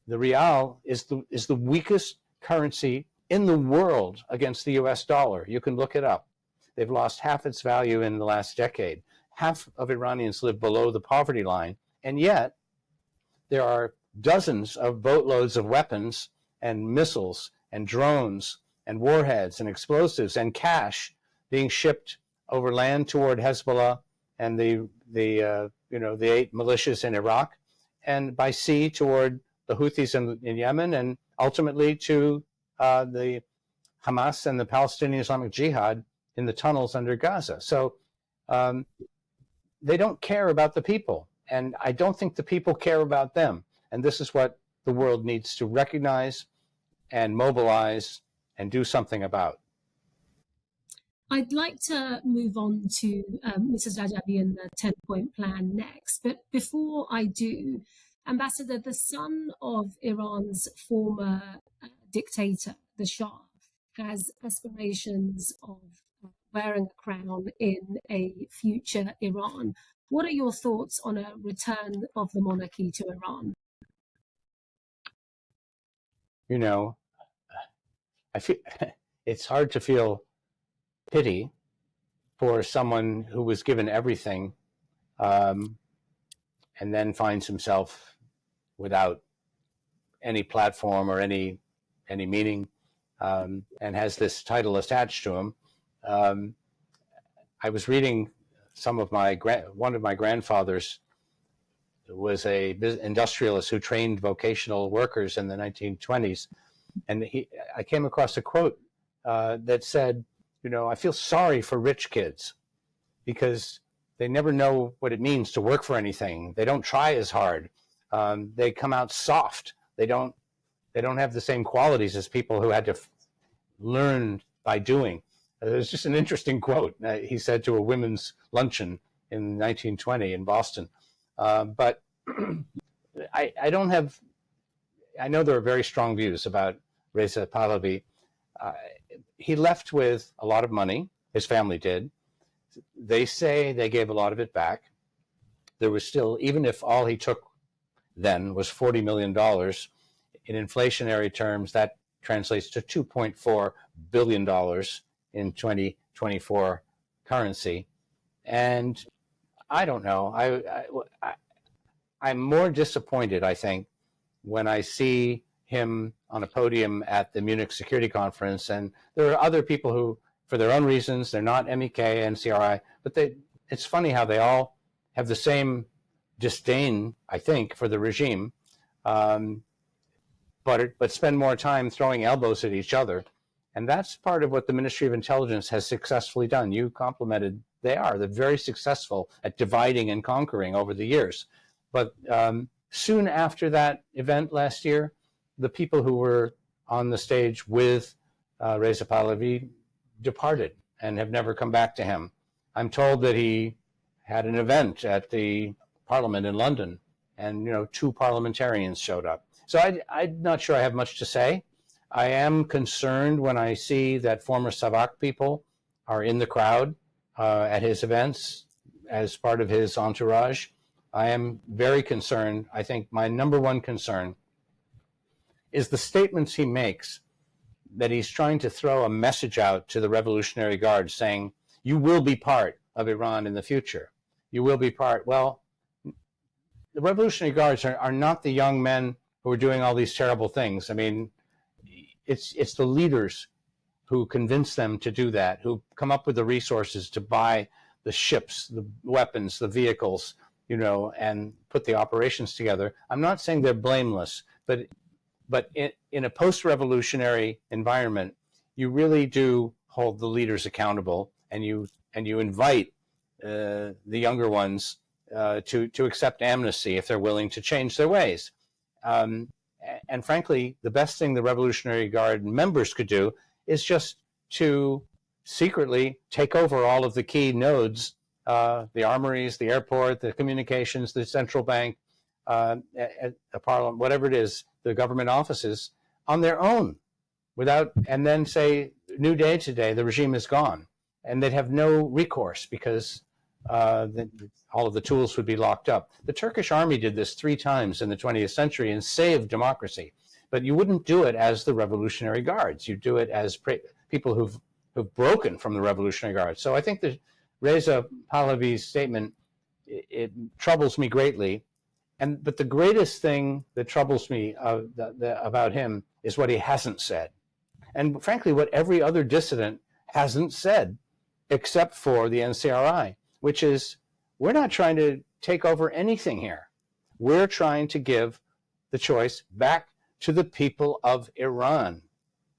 the rial is the weakest currency in the world against the US dollar. You can look it up. They've lost half its value in the last decade. Half of Iranians live below the poverty line, and yet there are dozens of boatloads of weapons and missiles and drones and warheads and explosives and cash being shipped over land toward Hezbollah and the 8 militias in Iraq, and by sea toward the Houthis in Yemen, and ultimately to the Hamas and the Palestinian Islamic Jihad in the tunnels under Gaza. So they don't care about the people, and I don't think the people care about them. And this is what the world needs to recognize and mobilize and do something about. I'd like to move on to Mrs. Rajavi and the 10-point plan next. But before I do, Ambassador, the son of Iran's former dictator, the Shah, has aspirations of wearing a crown in a future Iran. What are your thoughts on a return of the monarchy to Iran? I feel it's hard to feel pity for someone who was given everything and then finds himself without any platform or any meaning, and has this title attached to him. I was reading one of my grandfathers was a industrialist who trained vocational workers in the 1920s, and I came across a quote that said, I feel sorry for rich kids because they never know what it means to work for anything. They don't try as hard. They come out soft. They don't have the same qualities as people who had to learn by doing. It was just an interesting quote. He said to a women's luncheon in 1920 in Boston. But I know there are very strong views about Reza Pahlavi. He left with a lot of money. His family did. They say they gave a lot of it back. There was still, even if all he took then was $40 million, in inflationary terms, that translates to $2.4 billion in 2024 currency. And I don't know. I'm more disappointed, I think, when I see him on a podium at the Munich Security Conference. And there are other people who, for their own reasons, they're not MEK and CRI, but it's funny how they all have the same disdain, I think, for the regime, but spend more time throwing elbows at each other. And that's part of what the Ministry of Intelligence has successfully done. You complimented, they're very successful at dividing and conquering over the years. But soon after that event last year, the people who were on the stage with Reza Pahlavi departed and have never come back to him. I'm told that he had an event at the Parliament in London, and 2 parliamentarians showed up. So I'm not sure I have much to say. I am concerned when I see that former Savak people are in the crowd at his events as part of his entourage. I am very concerned. I think my number one concern is the statements he makes, that he's trying to throw a message out to the Revolutionary Guard saying, you will be part of Iran in the future. You will be part. Well, the Revolutionary Guards are not the young men who are doing all these terrible things. I mean, it's the leaders who convince them to do that, who come up with the resources to buy the ships, the weapons, the vehicles, and put the operations together. I'm not saying they're blameless, but in a post-revolutionary environment, you really do hold the leaders accountable, and you invite the younger ones to accept amnesty if they're willing to change their ways. And frankly, the best thing the Revolutionary Guard members could do is just to secretly take over all of the key nodes, the armories, the airport, the communications, the central bank, a parliament, whatever it is, the government offices, on their own, and then say, new day today, the regime is gone. And they'd have no recourse because all of the tools would be locked up. The Turkish army did this 3 times in the 20th century and saved democracy. But you wouldn't do it as the Revolutionary Guards. You do it as people who've broken from the Revolutionary Guards. So I think that Reza Pahlavi's statement, it troubles me greatly. But the greatest thing that troubles me about him is what he hasn't said. And frankly, what every other dissident hasn't said, except for the NCRI, which is, we're not trying to take over anything here. We're trying to give the choice back to the people of Iran.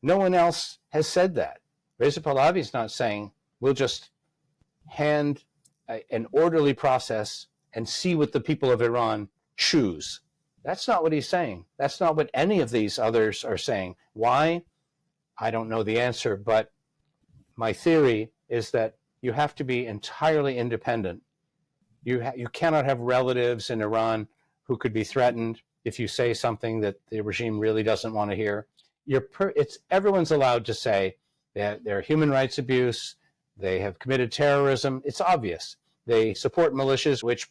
No one else has said that. Reza Pahlavi is not saying, we'll just hand an orderly process and see what the people of Iran choose. That's not what he's saying. That's not what any of these others are saying. Why? I don't know the answer, but my theory is that you have to be entirely independent. You cannot have relatives in Iran who could be threatened if you say something that the regime really doesn't want to hear. Everyone's allowed to say that there are human rights abuse, they have committed terrorism. It's obvious. They support militias which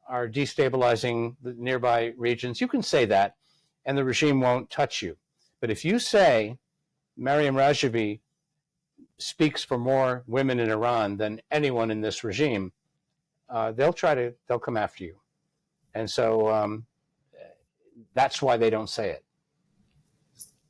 are destabilizing the nearby regions. You can say that, and the regime won't touch you. But if you say Maryam Rajavi speaks for more women in Iran than anyone in this regime, they'll come after you. And so that's why they don't say it.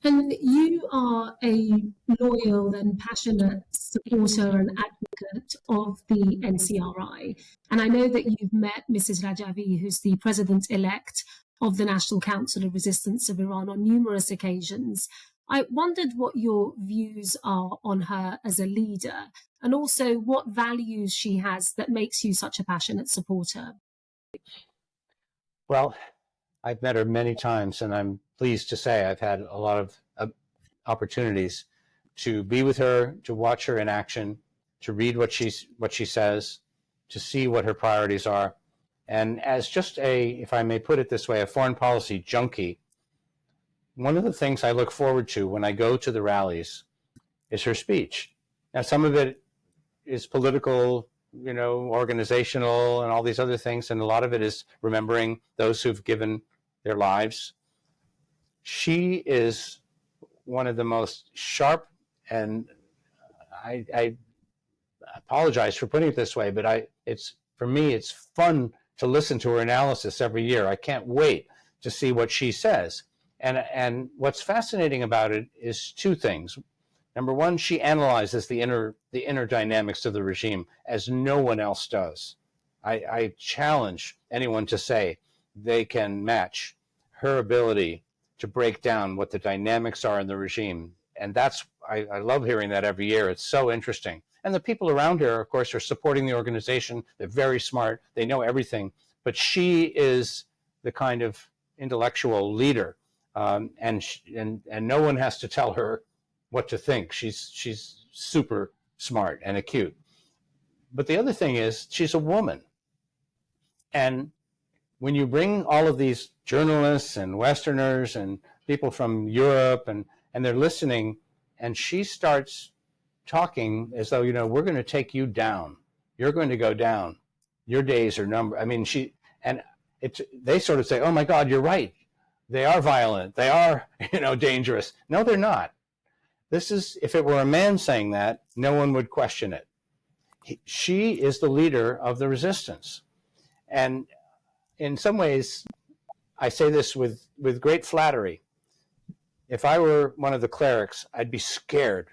And you are a loyal and passionate supporter and advocate of the NCRI. And I know that you've met Mrs. Rajavi, who's the president-elect of the National Council of Resistance of Iran, on numerous occasions. I wondered what your views are on her as a leader, and also what values she has that makes you such a passionate supporter. Well, I've met her many times, and I'm pleased to say I've had a lot of opportunities to be with her, to watch her in action, to read what she says, to see what her priorities are. And as just if I may put it this way, a foreign policy junkie, one of the things I look forward to when I go to the rallies is her speech. Now, some of it is political, organizational and all these other things, and a lot of it is remembering those who've given their lives. She is one of the most sharp, and I apologize for putting it this way, but for me, it's fun to listen to her analysis every year. I can't wait to see what she says. And what's fascinating about it is 2 things. Number one, she analyzes the inner dynamics of the regime as no one else does. I challenge anyone to say they can match her ability to break down what the dynamics are in the regime. And I love hearing that every year. It's so interesting. And the people around her, of course, are supporting the organization. They're very smart. They know everything. But she is the kind of intellectual leader. And no one has to tell her what to think. She's super smart and acute. But the other thing is, she's a woman. And when you bring all of these journalists and Westerners and people from Europe and they're listening, and she starts talking as though, we're going to take you down. You're going to go down. Your days are numbered. I mean, they sort of say, oh my God, you're right. They are violent. They are, dangerous. No, they're not. If it were a man saying that, no one would question it. She is the leader of the resistance. And in some ways, I say this with great flattery. If I were one of the clerics, I'd be scared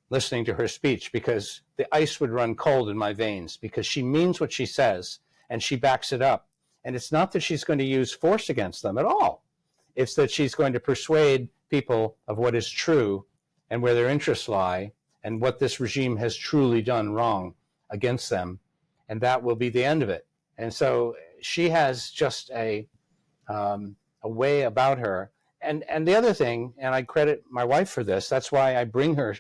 listening to her speech because the ice would run cold in my veins, because she means what she says and she backs it up. And it's not that she's going to use force against them at all. It's that she's going to persuade people of what is true and where their interests lie and what this regime has truly done wrong against them. And that will be the end of it. And so she has just a way about her. And the other thing, and I credit my wife for this, that's why I bring her,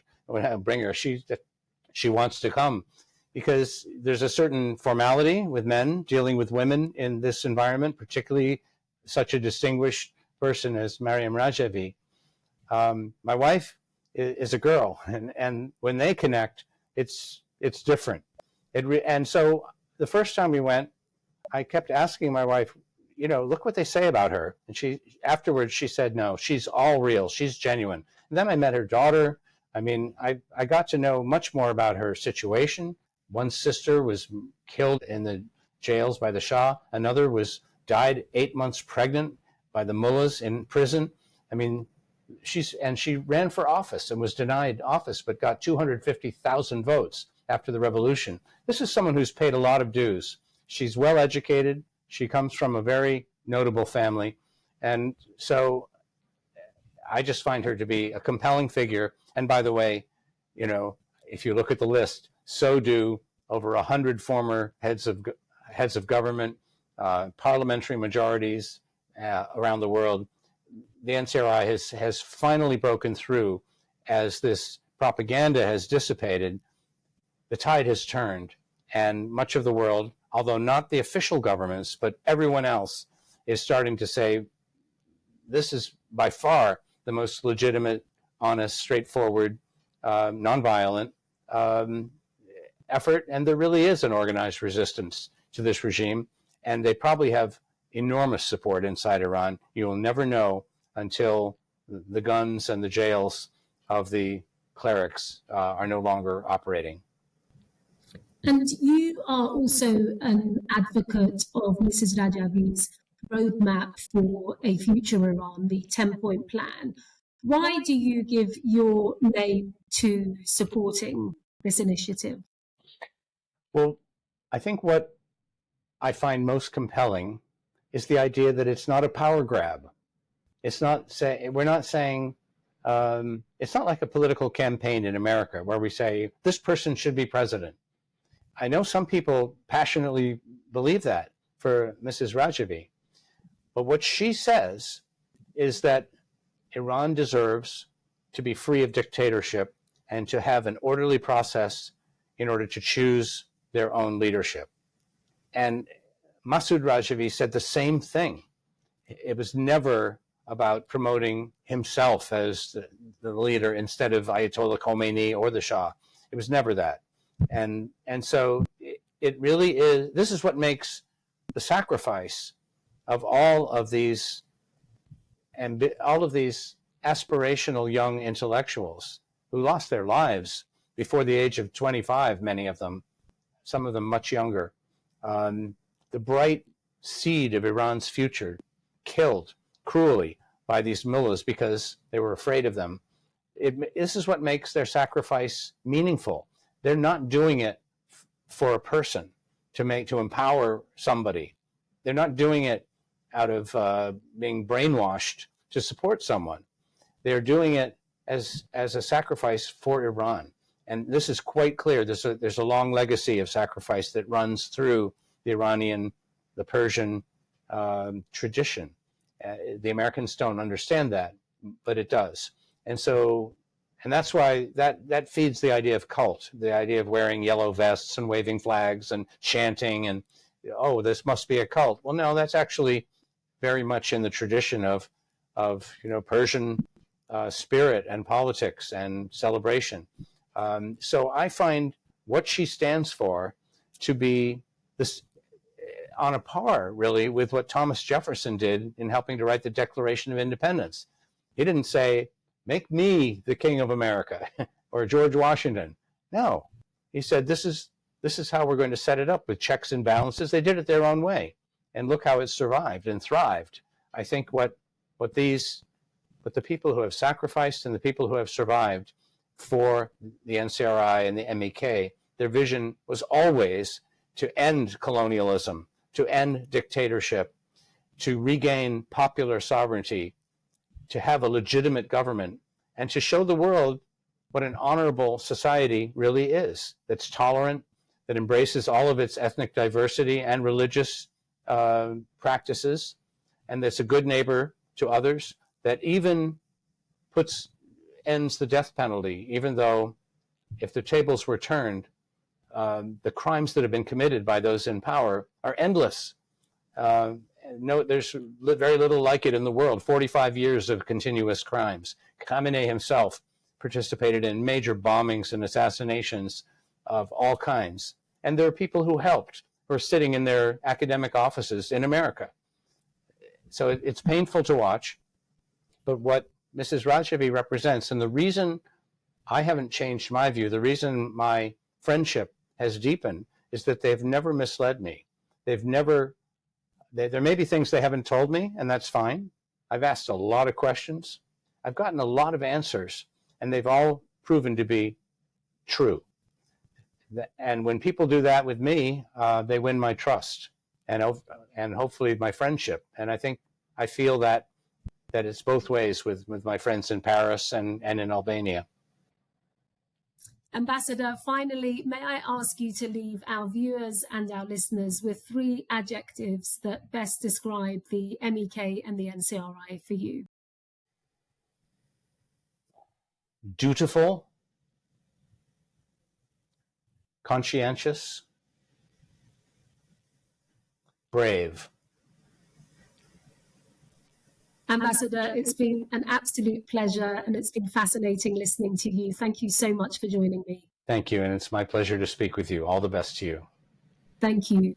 she wants to come, because there's a certain formality with men dealing with women in this environment, particularly such a distinguished person as Maryam Rajavi. My wife is a girl, and when they connect, it's different. And so the first time we went, I kept asking my wife, look what they say about her. And afterwards she said, no, she's all real. She's genuine. And then I met her daughter. I mean, I got to know much more about her situation. One sister was killed in the jails by the Shah. Another died 8 months pregnant by the mullahs in prison. I mean, she ran for office and was denied office, but got 250,000 votes after the revolution. This is someone who's paid a lot of dues. She's well educated. She comes from a very notable family. And so I just find her to be a compelling figure. And by the way, if you look at the list, so do over 100 former heads of government, parliamentary majorities around the world. The NCRI has finally broken through. As this propaganda has dissipated, the tide has turned, and much of the world, although not the official governments, but everyone else, is starting to say, this is by far the most legitimate, honest, straightforward, nonviolent effort, and there really is an organized resistance to this regime, and they probably have enormous support inside Iran. You will never know until the guns and the jails of the clerics are no longer operating. And you are also an advocate of Mrs. Rajavi's roadmap for a future Iran, the 10-point plan. Why do you give your name to supporting this initiative? Well, I think what I find most compelling is the idea that it's not a power grab. It's not we're not saying, it's not like a political campaign in America where we say, this person should be president. I know some people passionately believe that for Mrs. Rajavi. But what she says is that Iran deserves to be free of dictatorship and to have an orderly process in order to choose their own leadership. And Masoud Rajavi said the same thing. It was never about promoting himself as the leader instead of Ayatollah Khomeini or the Shah. It was never that. And so it really is, this is what makes the sacrifice of all of these aspirational young intellectuals who lost their lives before the age of 25, many of them, some of them much younger. The bright seed of Iran's future killed cruelly by these mullahs because they were afraid of them. This is what makes their sacrifice meaningful. They're not doing it for a person to empower somebody. They're not doing it out of being brainwashed to support someone. They're doing it as a sacrifice for Iran. And this is quite clear. There's a long legacy of sacrifice that runs through the Iranian, the Persian tradition. The Americans don't understand that, but it does. And that's why that feeds the idea of cult, the idea of wearing yellow vests and waving flags and chanting and, oh, this must be a cult. Well, no, that's actually very much in the tradition of Persian spirit and politics and celebration. So I find what she stands for to be this on a par, really, with what Thomas Jefferson did in helping to write the Declaration of Independence. He didn't say, make me the king of America or George Washington. No, he said, this is how we're going to set it up with checks and balances. They did it their own way. and look how it survived and thrived. I think what the people who have sacrificed and the people who have survived for the NCRI and the MEK, their vision was always to end colonialism, to end dictatorship, to regain popular sovereignty, to have a legitimate government, and to show the world what an honorable society really is, that's tolerant, that embraces all of its ethnic diversity and religious practices, and that's a good neighbor to others, that even ends the death penalty, even though if the tables were turned, the crimes that have been committed by those in power are endless. No, there's very little like it in the world. 45 years of continuous crimes. Khamenei himself participated in major bombings and assassinations of all kinds. And there are people who helped, who are sitting in their academic offices in America. So it's painful to watch. But what Mrs. Rajavi represents, and the reason I haven't changed my view, the reason my friendship has deepened, is that they've never misled me. There may be things they haven't told me, and that's fine. I've asked a lot of questions. I've gotten a lot of answers, and they've all proven to be true. And when people do that with me, they win my trust and hopefully my friendship. And I feel that it's both ways with my friends in Paris and in Albania. Ambassador, finally, may I ask you to leave our viewers and our listeners with 3 adjectives that best describe the MEK and the NCRI for you? Dutiful, conscientious, brave. Ambassador, it's been an absolute pleasure and it's been fascinating listening to you. Thank you so much for joining me. Thank you, and it's my pleasure to speak with you. All the best to you. Thank you.